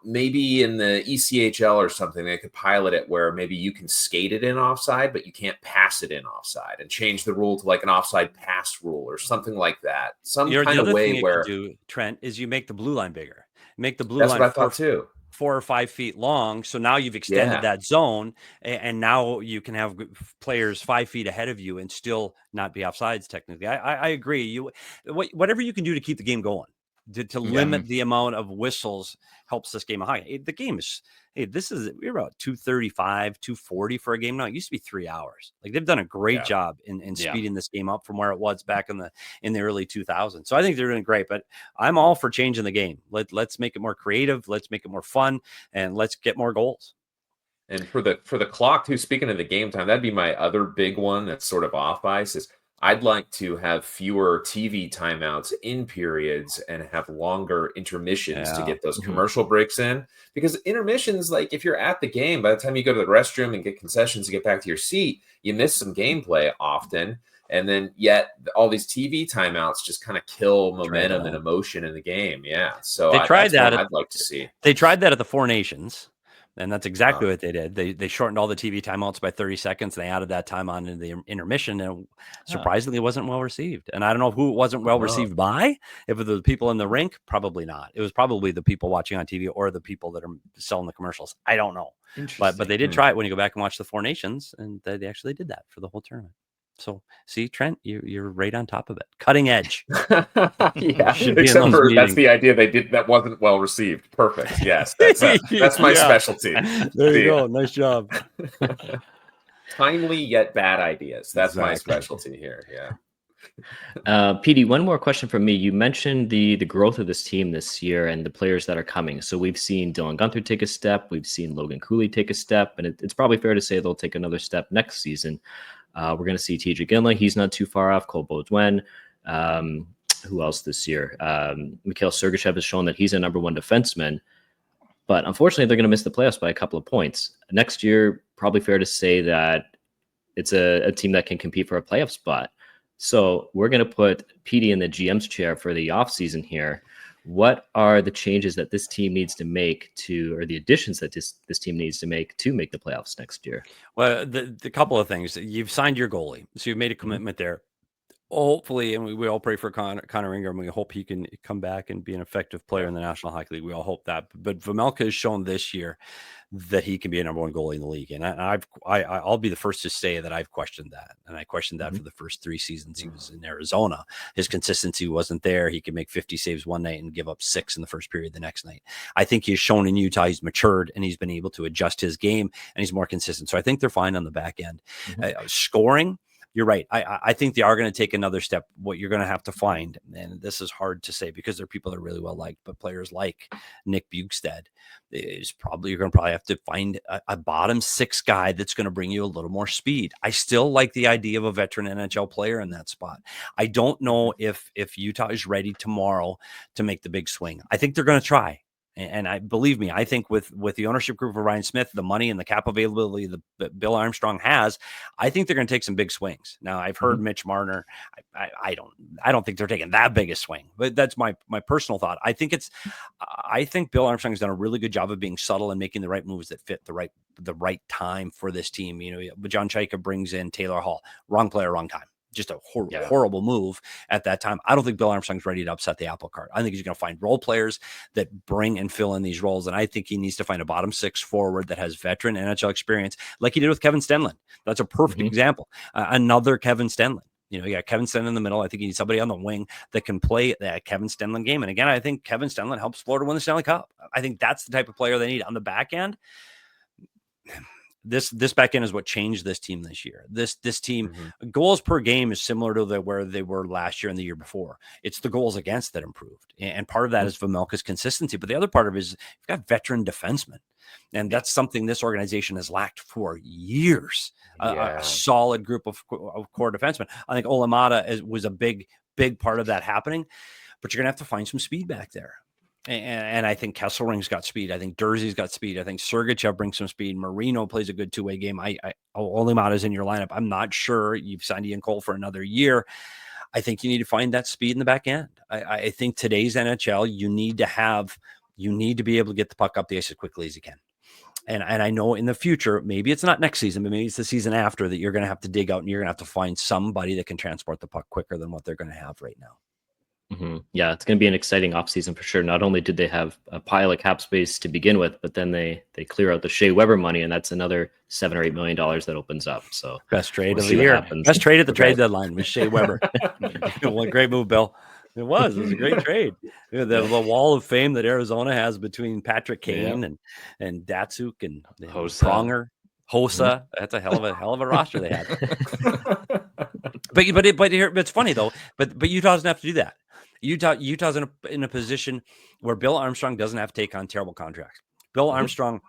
maybe in the ECHL or something, they could pilot it where maybe you can skate it in offside, but you can't pass it in offside, and change the rule to like an offside pass rule or something like that. Some The kind of other thing way you could where do, Trent, is you make the blue line bigger. Make the blue that's what line I thought too. 4 or 5 feet long. So now you've extended Yeah. that zone, and now you can have players 5 feet ahead of you and still not be offsides. Technically, I agree. Whatever you can do to keep the game going, to limit the amount of whistles helps this game of hockey. The game is, we're about 235, 240 for a game now. It used to be 3 hours. Like, they've done a great job in speeding this game up from where it was back in the early 2000s. So I think they're doing great, but I'm all for changing the game. Let's make it more creative. Let's make it more fun, and let's get more goals. And for the clock too, speaking of the game time, that'd be my other big one that's sort of off ice is I'd like to have fewer TV timeouts in periods and have longer intermissions to get those commercial breaks in. Because intermissions, like if you're at the game, by the time you go to the restroom and get concessions to get back to your seat, you miss some gameplay often. And then yet all these TV timeouts just kind of kill momentum and emotion in the game. Yeah. So They tried that's that. one I'd like to see. They tried that at the Four Nations. And that's exactly what they did. They shortened all the TV timeouts by 30 seconds. And they added that time on in the intermission, and surprisingly, it wasn't well received. And I don't know who it wasn't well received by. If it was the people in the rink, probably not. It was probably the people watching on TV or the people that are selling the commercials. I don't know. But they did try it when you go back and watch the Four Nations, and they actually did that for the whole tournament. So, see, Trent, you're right on top of it. Cutting edge. Yeah, except for that's the idea they did that wasn't well received. Perfect. Yes, that's my specialty. There you go. Nice job. Timely yet bad ideas. That's my specialty here. Yeah. Petey, one more question from me. You mentioned the growth of this team this year and the players that are coming. So we've seen Dylan Guenther take a step. We've seen Logan Cooley take a step. And it's probably fair to say they'll take another step next season. We're going to see TJ Ginla. He's not too far off. Cole Baudouin. Who else this year? Mikhail Sergachev has shown that he's a number one defenseman. But unfortunately, they're going to miss the playoffs by a couple of points. Next year, probably fair to say that it's a team that can compete for a playoff spot. So we're going to put Petey in the GM's chair for the offseason here. What are the changes that this team needs to make or the additions that this team needs to make the playoffs next year? Well, the couple of things. You've signed your goalie, so you've made a commitment there. Hopefully, and we all pray for Connor Ingram. We hope he can come back and be an effective player in the National Hockey League. We all hope that. But Vejmelka has shown this year that he can be a number one goalie in the league, and I'll be the first to say that I've questioned that, and I questioned that for the first 3 seasons he was in Arizona. His consistency wasn't there. He could make 50 saves one night and give up 6 in the first period the next night. I think he's shown in Utah he's matured and he's been able to adjust his game, and he's more consistent. So I think they're fine on the back end. Scoring. You're right. I think they are going to take another step. What you're going to have to find, and this is hard to say because they're people that are really well liked, but players like Nick Bjugstad you're going to probably have to find a bottom 6 guy that's going to bring you a little more speed. I still like the idea of a veteran NHL player in that spot. I don't know if Utah is ready tomorrow to make the big swing. I think they're going to try. And believe me, I think with the ownership group of Ryan Smith, the money and the cap availability that Bill Armstrong has, I think they're going to take some big swings. Now, I've heard Mitch Marner. I don't think they're taking that big a swing, but that's my personal thought. I think Bill Armstrong has done a really good job of being subtle and making the right moves that fit the right time for this team. John Chaika brings in Taylor Hall, wrong player, wrong time. Just a horrible move at that time. I don't think Bill Armstrong's ready to upset the apple cart. I think he's going to find role players that bring and fill in these roles. And I think he needs to find a bottom 6 forward that has veteran NHL experience like he did with Kevin Stenlund. That's a perfect example. Another Kevin Stenlund. You got Kevin Stenlund in the middle. I think you need somebody on the wing that can play that Kevin Stenlund game. And again, I think Kevin Stenlund helps Florida win the Stanley Cup. I think that's the type of player they need on the back end. This back end is what changed this team this year. This team goals per game is similar to where they were last year and the year before. It's the goals against that improved. And part of that is Vejmelka's consistency. But the other part of it is you've got veteran defensemen. And that's something this organization has lacked for years. A solid group of core defensemen. I think Olamata was a big part of that happening. But you're going to have to find some speed back there. And I think Kesselring's got speed. I think Durzi's got speed. I think Sergachev brings some speed. Marino plays a good two-way game. Olimata's in your lineup. I'm not sure. You've signed Ian Cole for another year. I think you need to find that speed in the back end. I think today's NHL, you need to be able to get the puck up the ice as quickly as you can. And I know in the future, maybe it's not next season, but maybe it's the season after, that you're going to have to dig out and you're going to have to find somebody that can transport the puck quicker than what they're going to have right now. Yeah, it's going to be an exciting offseason for sure. Not only did they have a pile of cap space to begin with, but then they clear out the Shea Weber money, and that's another $7 or $8 million that opens up. So best trade of the year. Best trade at the trade deadline was Shea Weber. What a great move, Bill. It was a great trade. The wall of fame that Arizona has between Patrick Kane and Datsuk and Pronger, Hossa. That's a hell of a roster they had. But it's funny though. But Utah doesn't have to do that. Utah's in a position where Bill Armstrong doesn't have to take on terrible contracts. Bill Armstrong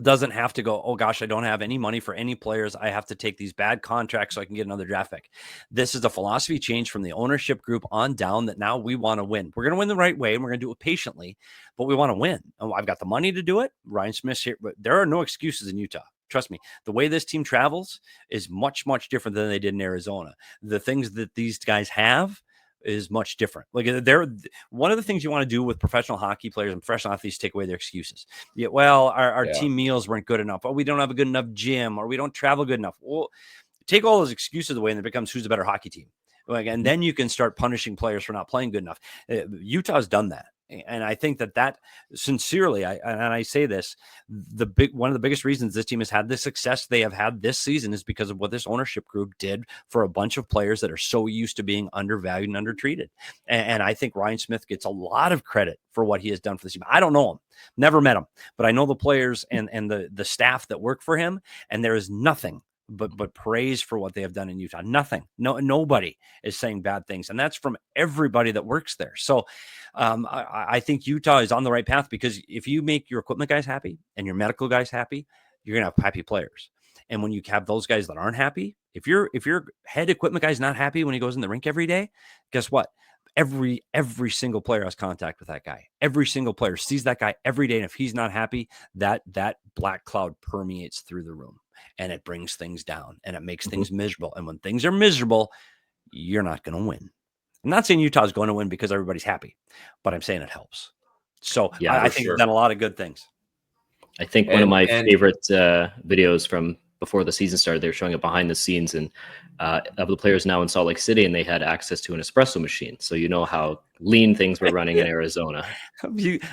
doesn't have to go, oh gosh, I don't have any money for any players. I have to take these bad contracts so I can get another draft pick. This is a philosophy change from the ownership group on down, that now we want to win. We're going to win the right way, and we're going to do it patiently, but we want to win. Oh, I've got the money to do it. Ryan Smith's here, but there are no excuses in Utah. Trust me, the way this team travels is much, much different than they did in Arizona. The things that these guys have is much different. Like, they're one of the things you want to do with professional hockey players and professional athletes, take away their excuses. Yeah, well, our team meals weren't good enough, or we don't have a good enough gym, or we don't travel good enough. Well, take all those excuses away, and it becomes who's a better hockey team. And then you can start punishing players for not playing good enough. Utah's done that. And I think that sincerely, I say this, one of the biggest reasons this team has had the success they have had this season is because of what this ownership group did for a bunch of players that are so used to being undervalued and undertreated. And I think Ryan Smith gets a lot of credit for what he has done for this team. I don't know him, never met him, but I know the players and the staff that work for him, and there is nothing but praise for what they have done in Utah. Nothing. Nobody is saying bad things. And that's from everybody that works there. So I think Utah is on the right path, because if you make your equipment guys happy and your medical guys happy, you're going to have happy players. And when you have those guys that aren't happy, if your head equipment guy is not happy when he goes in the rink every day, guess what? Every single player has contact with that guy. Every single player sees that guy every day. And if he's not happy, that black cloud permeates through the room, and it brings things down, and it makes things miserable. And when things are miserable, you're not going to win. I'm not saying Utah's going to win because everybody's happy, but I'm saying it helps. So I think they've done a lot of good things. I think one of my favorite videos from before the season started, they were showing it behind the scenes, and of the players now in Salt Lake City, and they had access to an espresso machine. So you know how lean things were running in Arizona.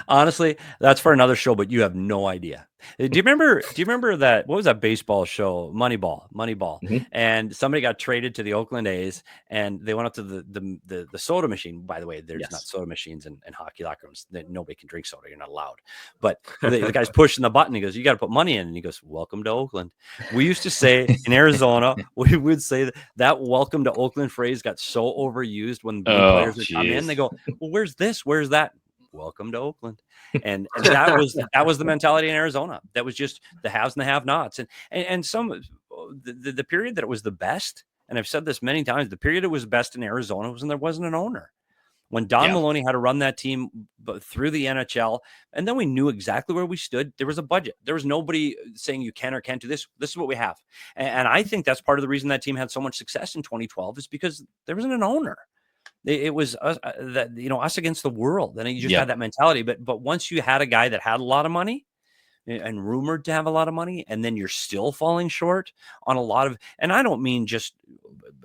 Honestly, that's for another show, but you have no idea. Do you remember that? What was that baseball show? Moneyball. And somebody got traded to the Oakland A's, and they went up to the soda machine. By the way, there's not soda machines in hockey locker rooms. Nobody can drink soda. You're not allowed. But the guy's pushing the button. He goes, "You got to put money in." And he goes, "Welcome to Oakland." We used to say in Arizona, we would say that "Welcome to Oakland" phrase got so overused when players would come in. They go, "Well, where's this? Where's that?" Welcome to Oakland. And that was the mentality in Arizona. That was just the haves and the have-nots. And some the period that it was the best, and I've said this many times, the period it was best in Arizona was when there wasn't an owner. When Don Maloney had to run that team through the NHL, and then we knew exactly where we stood. There was a budget. There was nobody saying you can or can't do this. This is what we have. And I think that's part of the reason that team had so much success in 2012 is because there wasn't an owner. It was us, us against the world. And you just had that mentality. But once you had a guy that had a lot of money and rumored to have a lot of money, and then you're still falling short on a lot of, and I don't mean just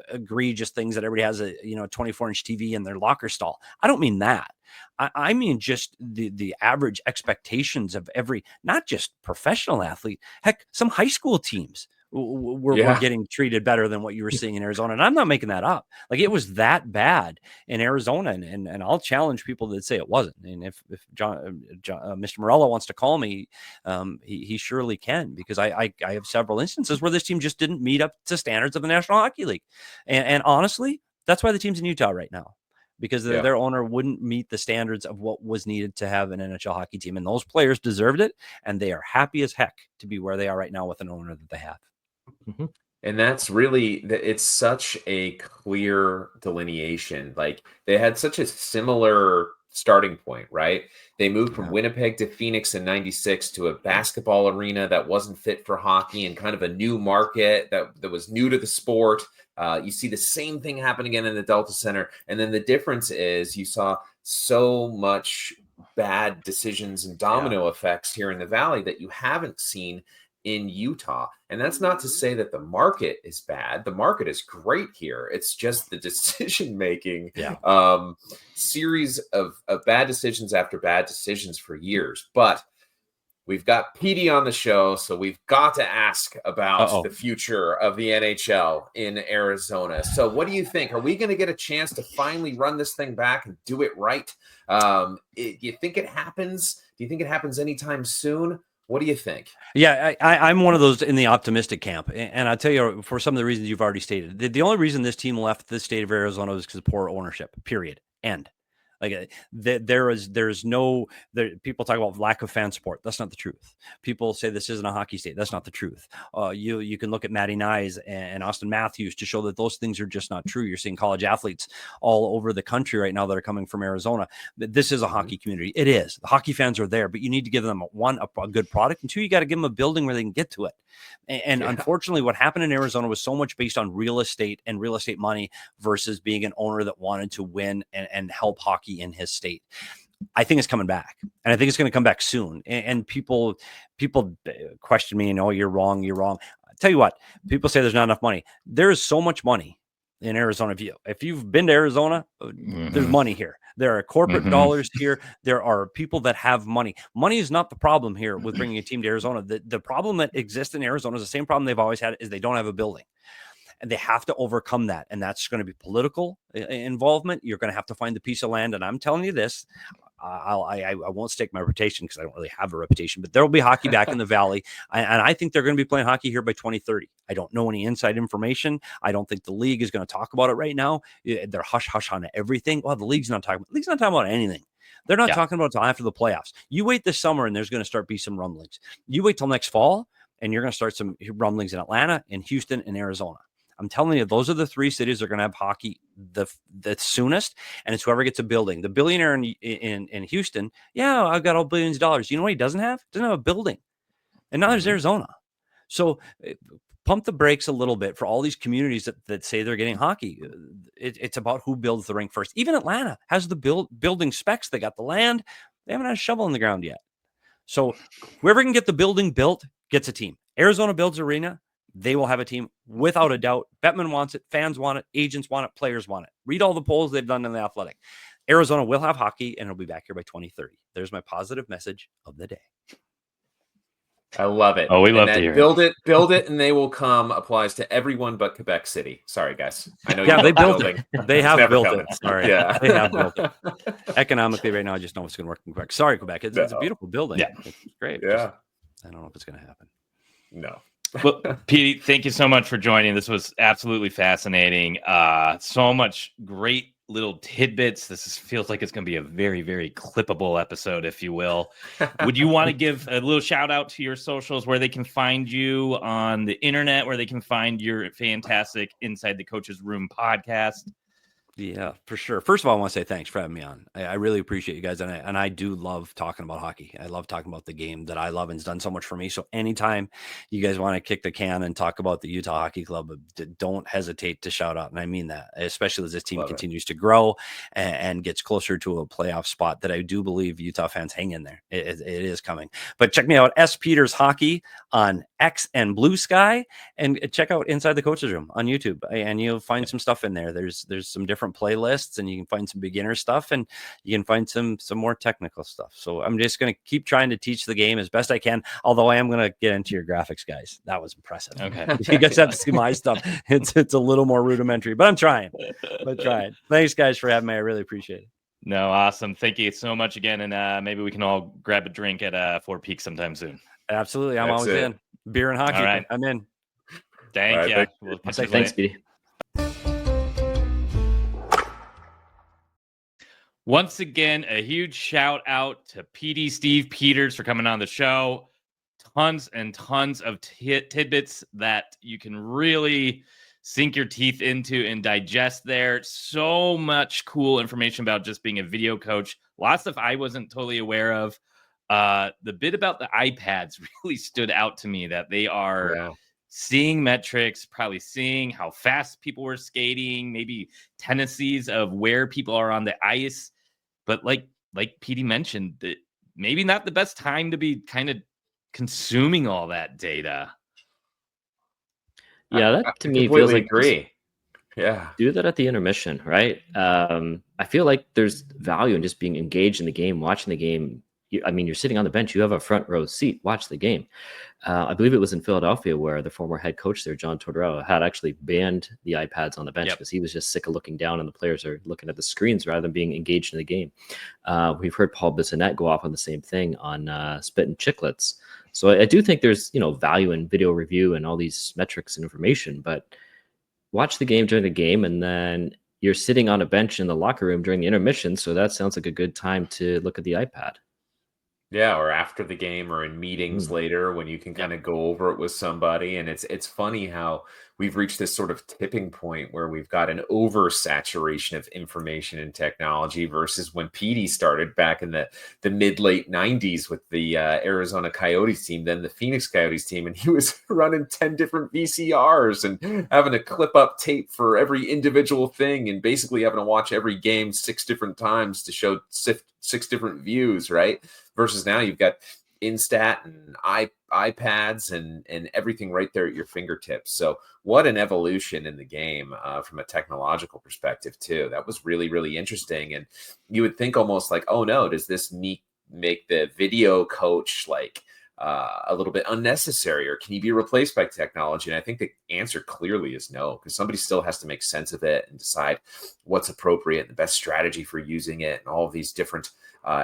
egregious things that everybody has a 24-inch TV in their locker stall. I don't mean that. I mean just the average expectations of every, not just professional athlete, heck, some high school teams were getting treated better than what you were seeing in Arizona. And I'm not making that up. Like, it was that bad in Arizona. And I'll challenge people that say it wasn't. And if Mr. Morello wants to call me, he surely can, because I have several instances where this team just didn't meet up to standards of the National Hockey League. And honestly, that's why the team's in Utah right now, because their owner wouldn't meet the standards of what was needed to have an NHL hockey team. And those players deserved it. And they are happy as heck to be where they are right now with an owner that they have. And that's really, it's such a clear delineation. Like, they had such a similar starting point, right? They moved from Winnipeg to Phoenix in 96 to a basketball arena that wasn't fit for hockey and kind of a new market that was new to the sport. You see the same thing happen again in the Delta Center. And then the difference is you saw so much bad decisions and domino effects here in the Valley that you haven't seen in Utah. And that's not to say that the market is bad. The market is great here. It's just the decision making series of bad decisions after bad decisions for years. But we've got Petey on the show, so we've got to ask about the future of the NHL in Arizona. So what do you think? Are we going to get a chance to finally run this thing back and do it right? Do you think it happens? Do you think it happens anytime soon? What do you think? Yeah, I'm one of those in the optimistic camp. And I'll tell you, for some of the reasons you've already stated, the only reason this team left the state of Arizona was because of poor ownership, period. End. Like there's no people talk about lack of fan support. That's not the truth. People say this isn't a hockey state. That's not the truth. You can look at Matty Nyes and Austin Matthews to show that those things are just not true. You're seeing college athletes all over the country right now that are coming from Arizona. This is a hockey community. It is. The hockey fans are there, but you need to give them a good product, and two, you got to give them a building where they can get to it. And unfortunately, what happened in Arizona was so much based on real estate and real estate money versus being an owner that wanted to win and help hockey in his state. I think it's coming back, and I think it's going to come back soon. And people question me, you're wrong. I tell you what, people say there's not enough money. There is so much money in Arizona. If you've been to Arizona, there's money here. There are corporate dollars here. There are people that have money. Money is not the problem here with bringing a team to Arizona. The problem that exists in Arizona is the same problem they've always had, is they don't have a building. And they have to overcome that. And that's going to be political involvement. You're going to have to find the piece of land. And I'm telling you this, I won't stake my reputation because I don't really have a reputation, but there will be hockey back in the Valley. And I think they're going to be playing hockey here by 2030. I don't know any inside information. I don't think the league is going to talk about it right now. They're hush on everything. Well, the league's not talking about anything. They're not talking about it until after the playoffs. You wait this summer and there's going to start be some rumblings. You wait till next fall and you're going to start some rumblings in Atlanta, in Houston, and Arizona. I'm telling you, those are the three cities that are going to have hockey the soonest, and it's whoever gets a building. The billionaire in Houston, I've got all billions of dollars. You know what he doesn't have? Doesn't have a building. And now there's Arizona. So pump the brakes a little bit for all these communities that say they're getting hockey. It's about who builds the rink first. Even Atlanta has the building specs. They got the land. They haven't had a shovel in the ground yet. So whoever can get the building built gets a team. Arizona builds arena. They will have a team without a doubt. Bettman wants it. Fans want it. Agents want it. Players want it. Read all the polls they've done in the Athletic. Arizona will have hockey, and it'll be back here by 2030. There's my positive message of the day. I love it. Oh, we love to hear it. Build it, and they will come applies to everyone but Quebec City. Sorry, guys. I know. They built it. They have built it. Sorry. Yeah, they have built it. Economically, right now, I just know it's going to work in Quebec. Sorry, Quebec. It's a beautiful building. Yeah, it's great. Yeah, I don't know if it's going to happen. No. Well, Petey, thank you so much for joining. This was absolutely fascinating. So much great little tidbits. Feels like it's going to be a very, very clippable episode, if you will. Would you want to give a little shout out to your socials, where they can find you on the internet, where they can find your fantastic Inside the Coach's Room podcast? Yeah, for sure. First of all, I want to say thanks for having me on. I really appreciate you guys. And I do love talking about hockey. I love talking about the game that I love and it's done so much for me. So anytime you guys want to kick the can and talk about the Utah Hockey Club, don't hesitate to shout out. And I mean that, especially as this team continues to grow and gets closer to a playoff spot that I do believe Utah fans hang in there. It is coming. But check me out, S. Peters Hockey on X and Blue Sky, and check out Inside the Coach's Room on YouTube, and you'll find some stuff in there. There's some different playlists, and you can find some beginner stuff, and you can find some more technical stuff. So I'm just going to keep trying to teach the game as best I can, although I am going to get into your graphics, guys. That was impressive. Okay. You guys have to see my stuff. It's a little more rudimentary, but I'm trying. Thanks, guys, for having me. I really appreciate it. No, awesome. Thank you so much again. And maybe we can all grab a drink at Four Peaks sometime soon. Absolutely. I'm always in. Beer and hockey. All right. I'm in. Thank you. We'll Thanks, Petey. Once again, a huge shout out to Petey Steve Peters for coming on the show. Tons and tons of tidbits that you can really sink your teeth into and digest there. So much cool information about just being a video coach. Lots of stuff I wasn't totally aware of. The bit about the iPads really stood out to me, that they are seeing metrics, probably seeing how fast people were skating, maybe tendencies of where people are on the ice. But like Petey mentioned, that maybe not the best time to be kind of consuming all that data. Yeah, that I to me feels completely like agree. Yeah. do that at the intermission, right? I feel like there's value in just being engaged in the game, watching the game. I mean, you're sitting on the bench, you have a front row seat, watch the game. I believe it was in Philadelphia where the former head coach there, John Tortorella, had actually banned the iPads on the bench because he was just sick of looking down and the players are looking at the screens rather than being engaged in the game. We've heard Paul Bissonnette go off on the same thing on Spit and Chicklets. So I do think there's, value in video review and all these metrics and information, but watch the game during the game, and then you're sitting on a bench in the locker room during the intermission. So that sounds like a good time to look at the iPad. Yeah, or after the game or in meetings later when you can kind of go over it with somebody. And it's funny how we've reached this sort of tipping point where we've got an oversaturation of information and technology versus when Petey started back in the mid late 90s with the Arizona Coyotes team, then the Phoenix Coyotes team, and he was running 10 different VCRs and having to clip up tape for every individual thing and basically having to watch every game 6 different times to show 6 different views, right? Versus now you've got Instat and iPads and everything right there at your fingertips. So what an evolution in the game from a technological perspective too. That was really, really interesting. And you would think almost like, oh no, does this make the video coach like a little bit unnecessary, or can he be replaced by technology? And I think the answer clearly is no, because somebody still has to make sense of it and decide what's appropriate and the best strategy for using it and all of these different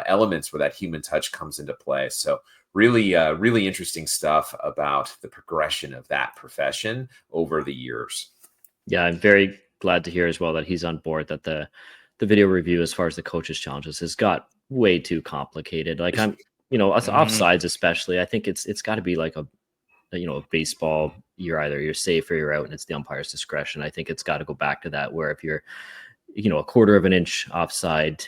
elements where that human touch comes into play. So really, really interesting stuff about the progression of that profession over the years. Yeah, I'm very glad to hear as well that he's on board, that the video review as far as the coaches challenges has got way too complicated. Like us offsides especially, I think it's got to be like a baseball, you're safe or you're out and it's the umpire's discretion. I think it's got to go back to that, where if you're a quarter of an inch offside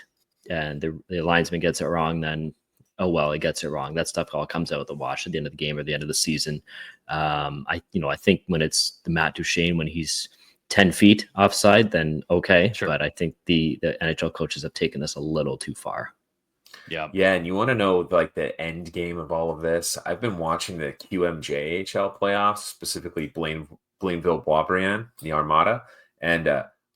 and the linesman gets it wrong, then oh well, he gets it wrong. That stuff all comes out of the wash at the end of the game or the end of the season. I think when it's the Matt Duchene, when he's 10 feet offside, then okay. Sure. But I think the NHL coaches have taken this a little too far. Yeah. And you want to know like the end game of all of this? I've been watching the QMJHL playoffs, specifically Blainville-Boisbriand, the Armada. And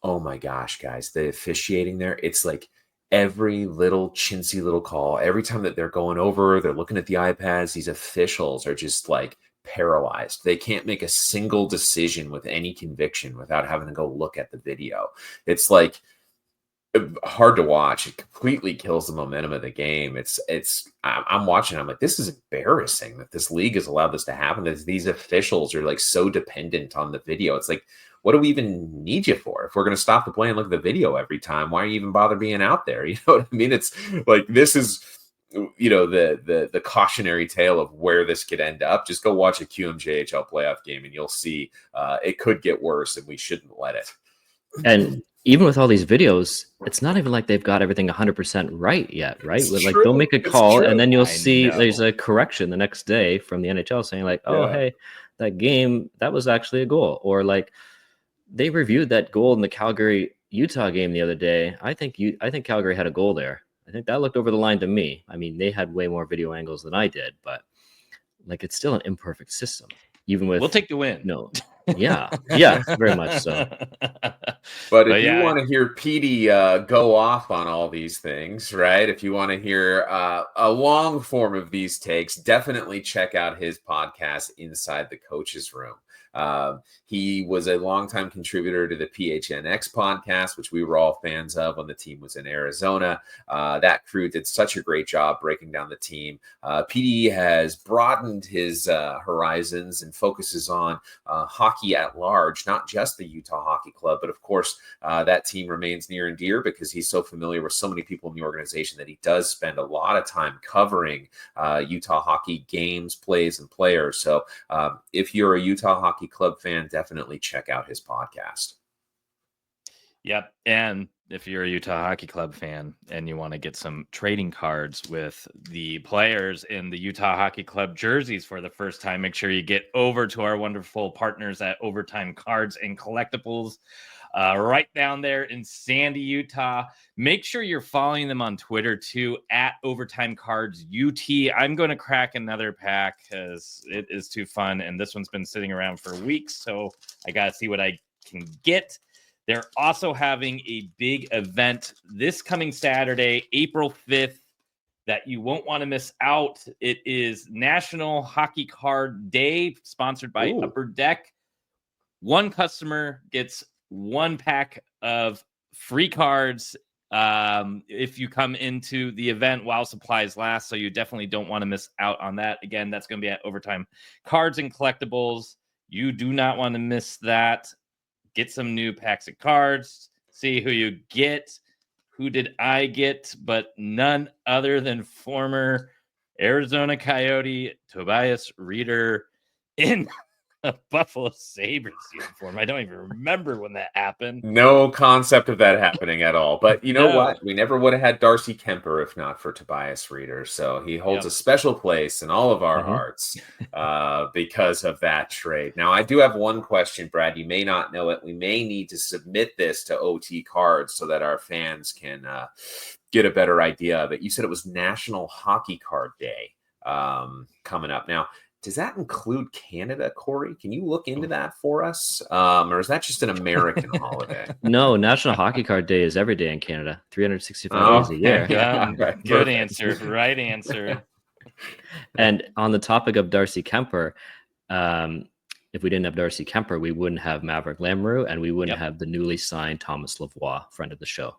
oh my gosh, guys, the officiating there, it's like every little chintzy little call, every time that they're going over, they're looking at the iPads, these officials are just like paralyzed. They can't make a single decision with any conviction without having to go look at the video. It's like hard to watch. It completely kills the momentum of the game. I'm watching, I'm like, this is embarrassing that this league has allowed this to happen. These officials are like so dependent on the video. It's like, what do we even need you for? If we're going to stop the play and look at the video every time, why are you even bother being out there? You know what I mean? It's like, this is, the cautionary tale of where this could end up. Just go watch a QMJHL playoff game and you'll see it could get worse, and we shouldn't let it. And even with all these videos, it's not even like they've got everything 100% right yet, right? Like they'll make a call and then you'll see there's a correction the next day from the NHL saying like, oh, hey, that game, that was actually a goal. Or like they reviewed that goal in the Calgary-Utah game the other day. I think Calgary had a goal there. I think that looked over the line to me. I mean, they had way more video angles than I did, but like it's still an imperfect system. Even with, we'll take the win. No. Yeah, very much so. But if you want to hear Petey go off on all these things, right? If you want to hear a long form of these takes, definitely check out his podcast, Inside the Coaches Room. He was a longtime contributor to the PHNX podcast, which we were all fans of when the team was in Arizona. That crew did such a great job breaking down the team. PD has broadened his horizons and focuses on hockey hockey at large, not just the Utah Hockey Club, but of course, that team remains near and dear because he's so familiar with so many people in the organization that he does spend a lot of time covering Utah hockey games, plays, and players. So if you're a Utah Hockey Club fan, definitely check out his podcast. Yep. And if you're a Utah Hockey Club fan and you want to get some trading cards with the players in the Utah Hockey Club jerseys for the first time, make sure you get over to our wonderful partners at Overtime Cards and Collectibles, right down there in Sandy, Utah. Make sure you're following them on Twitter too, at Overtime Cards UT. I'm going to crack another pack because it is too fun. And this one's been sitting around for weeks. So I got to see what I can get. They're also having a big event this coming Saturday, April 5th, that you won't want to miss out. It is National Hockey Card Day, sponsored by Upper Deck. One customer gets one pack of free cards if you come into the event while supplies last. So you definitely don't want to miss out on that. Again, that's going to be at Overtime Cards and Collectibles. You do not want to miss that. Get some new packs of cards, see who you get. Who did I get? But none other than former Arizona Coyote Tobias Reeder in a Buffalo Sabres uniform. I don't even remember when that happened. No concept of that happening at all. But you know what? We never would have had Darcy Kemper if not for Tobias Reeder. So he holds a special place in all of our hearts because of that trade. Now, I do have one question, Brad. You may not know it. We may need to submit this to OT Cards so that our fans can get a better idea of it. You said it was National Hockey Card Day coming up. Now, does that include Canada, Corey? Can you look into that for us? Or is that just an American holiday? No, National Hockey Card Day is every day in Canada, 365 days a year. Right, good answer. Right answer. And on the topic of Darcy Kemper, if we didn't have Darcy Kemper, we wouldn't have Maverick Lamoureux, and we wouldn't have the newly signed Thomas Lavoie, friend of the show.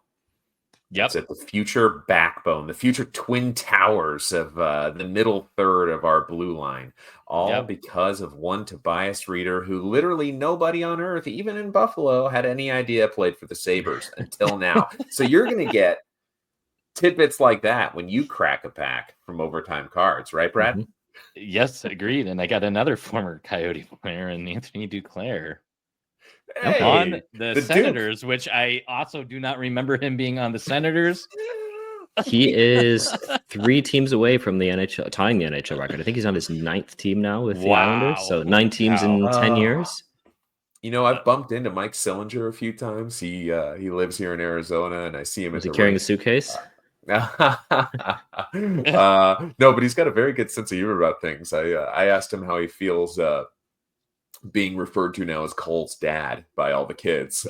It's the future backbone, the future twin towers of the middle third of our blue line, all because of one Tobias Reeder, who literally nobody on earth, even in Buffalo, had any idea played for the Sabres until now. So you're going to get tidbits like that when you crack a pack from Overtime Cards, right, Brad? Mm-hmm. Yes, agreed. And I got another former Coyote player in Anthony Duclair. Hey, on the Senators, Duke. Which I also do not remember him being on the Senators. He is 3 teams away from the NHL, tying the NHL record. I think he's on his 9th team now with the Islanders. So 9 teams in 10 years. You know, I've bumped into Mike Sillinger a few times. He lives here in Arizona, and I see him. Was he carrying a suitcase? No, but he's got a very good sense of humor about things. I asked him how he feels being referred to now as Cole's dad by all the kids.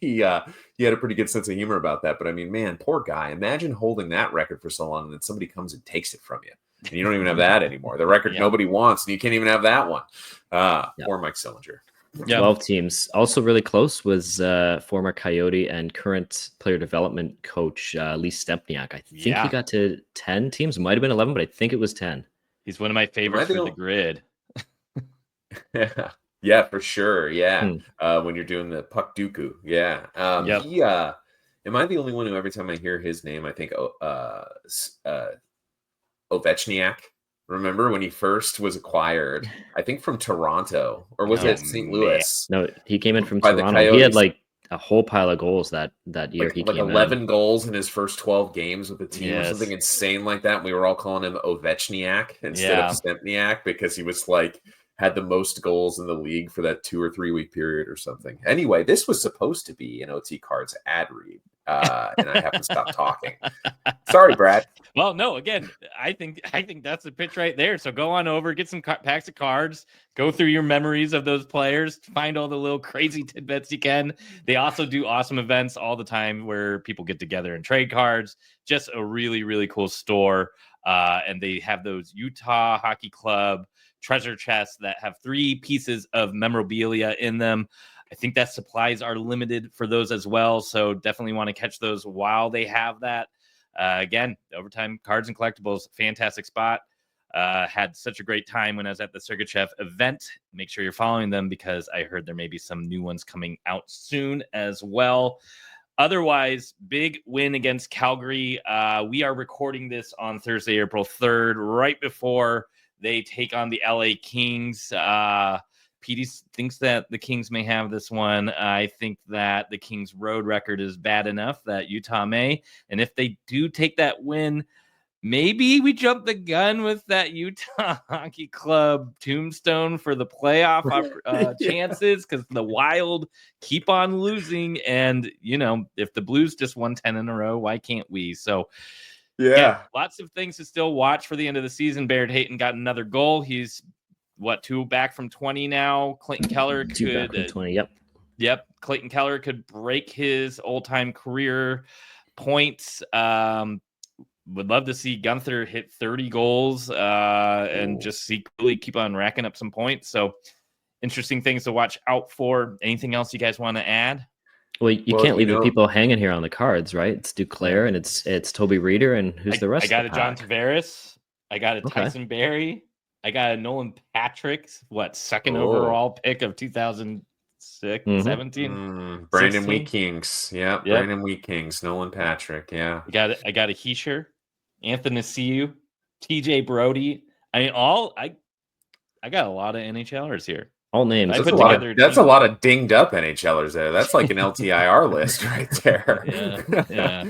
He had a pretty good sense of humor about that. But I mean, man, poor guy. Imagine holding that record for so long and then somebody comes and takes it from you. And you don't even have that anymore. The record nobody wants, and you can't even have that one. Poor Mike Sillinger. 12 teams. Also really close was former Coyote and current player development coach Lee Stempniak. I think he got to 10 teams. It might have been 11, but I think it was 10. He's one of my favorites for the grid. Yeah, for sure. Yeah. When you're doing the puck duku. Yeah. Am I the only one who every time I hear his name, I think Ovechniak? Remember when he first was acquired, I think from Toronto, or was it St. Louis? No, he came in from Toronto. He had like a whole pile of goals that year. He came 11 goals in his first 12 games with the team or something insane like that. And we were all calling him Ovechniak instead of Stempniak because he was like had the most goals in the league for that 2 or 3 week period or something. Anyway, this was supposed to be an OT Cards ad read. And I have to stop talking. Sorry, Brad. Well, no, again, I think that's the pitch right there. So go on over, get some packs of cards, go through your memories of those players, find all the little crazy tidbits you can. They also do awesome events all the time where people get together and trade cards. Just a really, really cool store. And they have those Utah Hockey Club treasure chests that have 3 pieces of memorabilia in them. I think that supplies are limited for those as well. So definitely want to catch those while they have that. Again, Overtime Cards and Collectibles, fantastic spot. Had such a great time when I was at the Sergachev event. Make sure you're following them because I heard there may be some new ones coming out soon as well. Otherwise, big win against Calgary. We are recording this on Thursday, April 3rd, right before they take on the LA Kings. Petey thinks that the Kings may have this one. I think that the Kings' road record is bad enough that Utah may. And if they do take that win, maybe we jump the gun with that Utah Hockey Club tombstone for the playoff chances, because the Wild keep on losing. And, if the Blues just won 10 in a row, why can't we? So, yeah, lots of things to still watch for the end of the season. Barrett Hayton got another goal. He's, 2 back from 20 now. Clayton Keller could 2 back from 20, Yep. Clayton Keller could break his all-time career points. Would love to see Gunther hit 30 goals and just really keep on racking up some points. So interesting things to watch out for. Anything else you guys want to add? Well, you can't leave the people hanging here on the cards, right? It's Duclair and it's Toby Reeder, and who's the rest? I got a John Tavares. I got a Tyson Barrie. I got a Nolan Patrick. Second overall pick of 2006, 17? Brandon Wheatkings. Yeah, Brandon Wheatkings. Nolan Patrick. Yeah. I got a Heischer, Anthony Ciu, TJ Brody. I mean, I got a lot of NHLers here. All names. That's a lot of dinged up NHLers there. That's like an LTIR list right there. Yeah.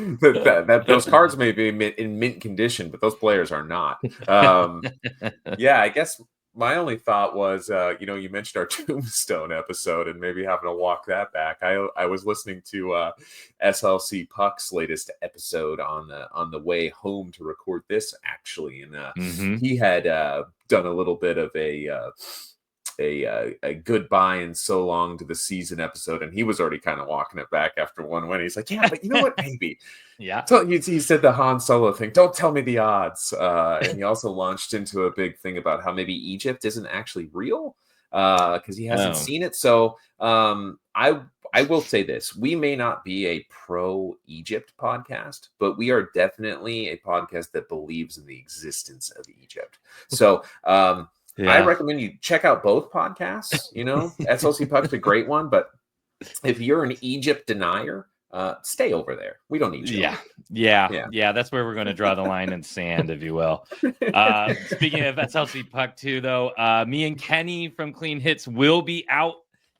Those cards may be in mint condition, but those players are not. I guess my only thought was, you mentioned our Tombstone episode and maybe having to walk that back. I was listening to SLC Puck's latest episode on the way home to record this, actually, and he had done a little bit of a goodbye and so long to the season episode, and he was already kind of walking it back after one win. He's like, yeah, but you know what, maybe. So he said the Han Solo thing, don't tell me the odds. And he also launched into a big thing about how maybe Egypt isn't actually real because he hasn't seen it. So I will say this: we may not be a pro-Egypt podcast, but we are definitely a podcast that believes in the existence of Egypt. So I recommend you check out both podcasts. SLC Puck's a great one, but if you're an Egypt denier, stay over there. We don't need you. Yeah. That's where we're going to draw the line in sand, if you will. Speaking of SLC Puck too, though, me and Kenny from Clean Hits will be out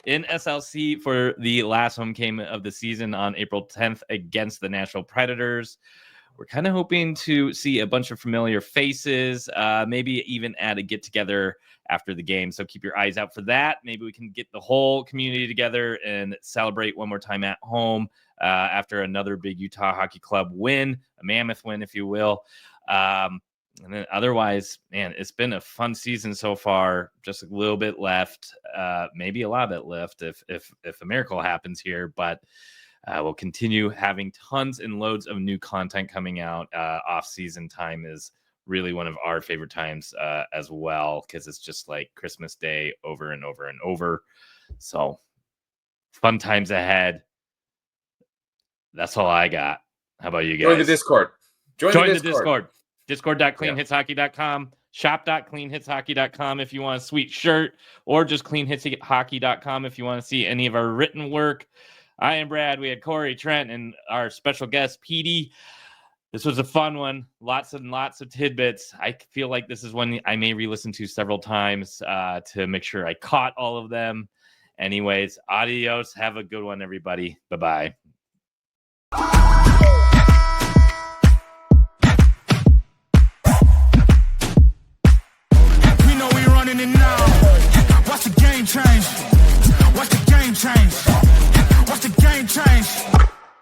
in SLC for the last home game of the season on April 10th against the Nashville Predators. We're kind of hoping to see a bunch of familiar faces, maybe even at a get-together after the game. So keep your eyes out for that. Maybe we can get the whole community together and celebrate one more time at home after another big Utah Hockey Club win, a mammoth win, if you will. And then otherwise, man, it's been a fun season so far. Just a little bit left, maybe a lot of it left if a miracle happens here, but we'll continue having tons and loads of new content coming out. Off-season time is really one of our favorite times as well, because it's just like Christmas Day over and over and over. So fun times ahead. That's all I got. How about you guys? Join the Discord. Join the Discord. Discord.cleanhitshockey.com. Shop.cleanhitshockey.com if you want a sweet shirt, or just cleanhitshockey.com if you want to see any of our written work. I am Brad. We had Corey, Trent, and our special guest, Petey. This was a fun one. Lots and lots of tidbits. I feel like this is one I may re-listen to several times to make sure I caught all of them. Anyways, adios. Have a good one, everybody. Bye-bye. We know we running it now. Watch the game change. Watch the game change. Watch the game change.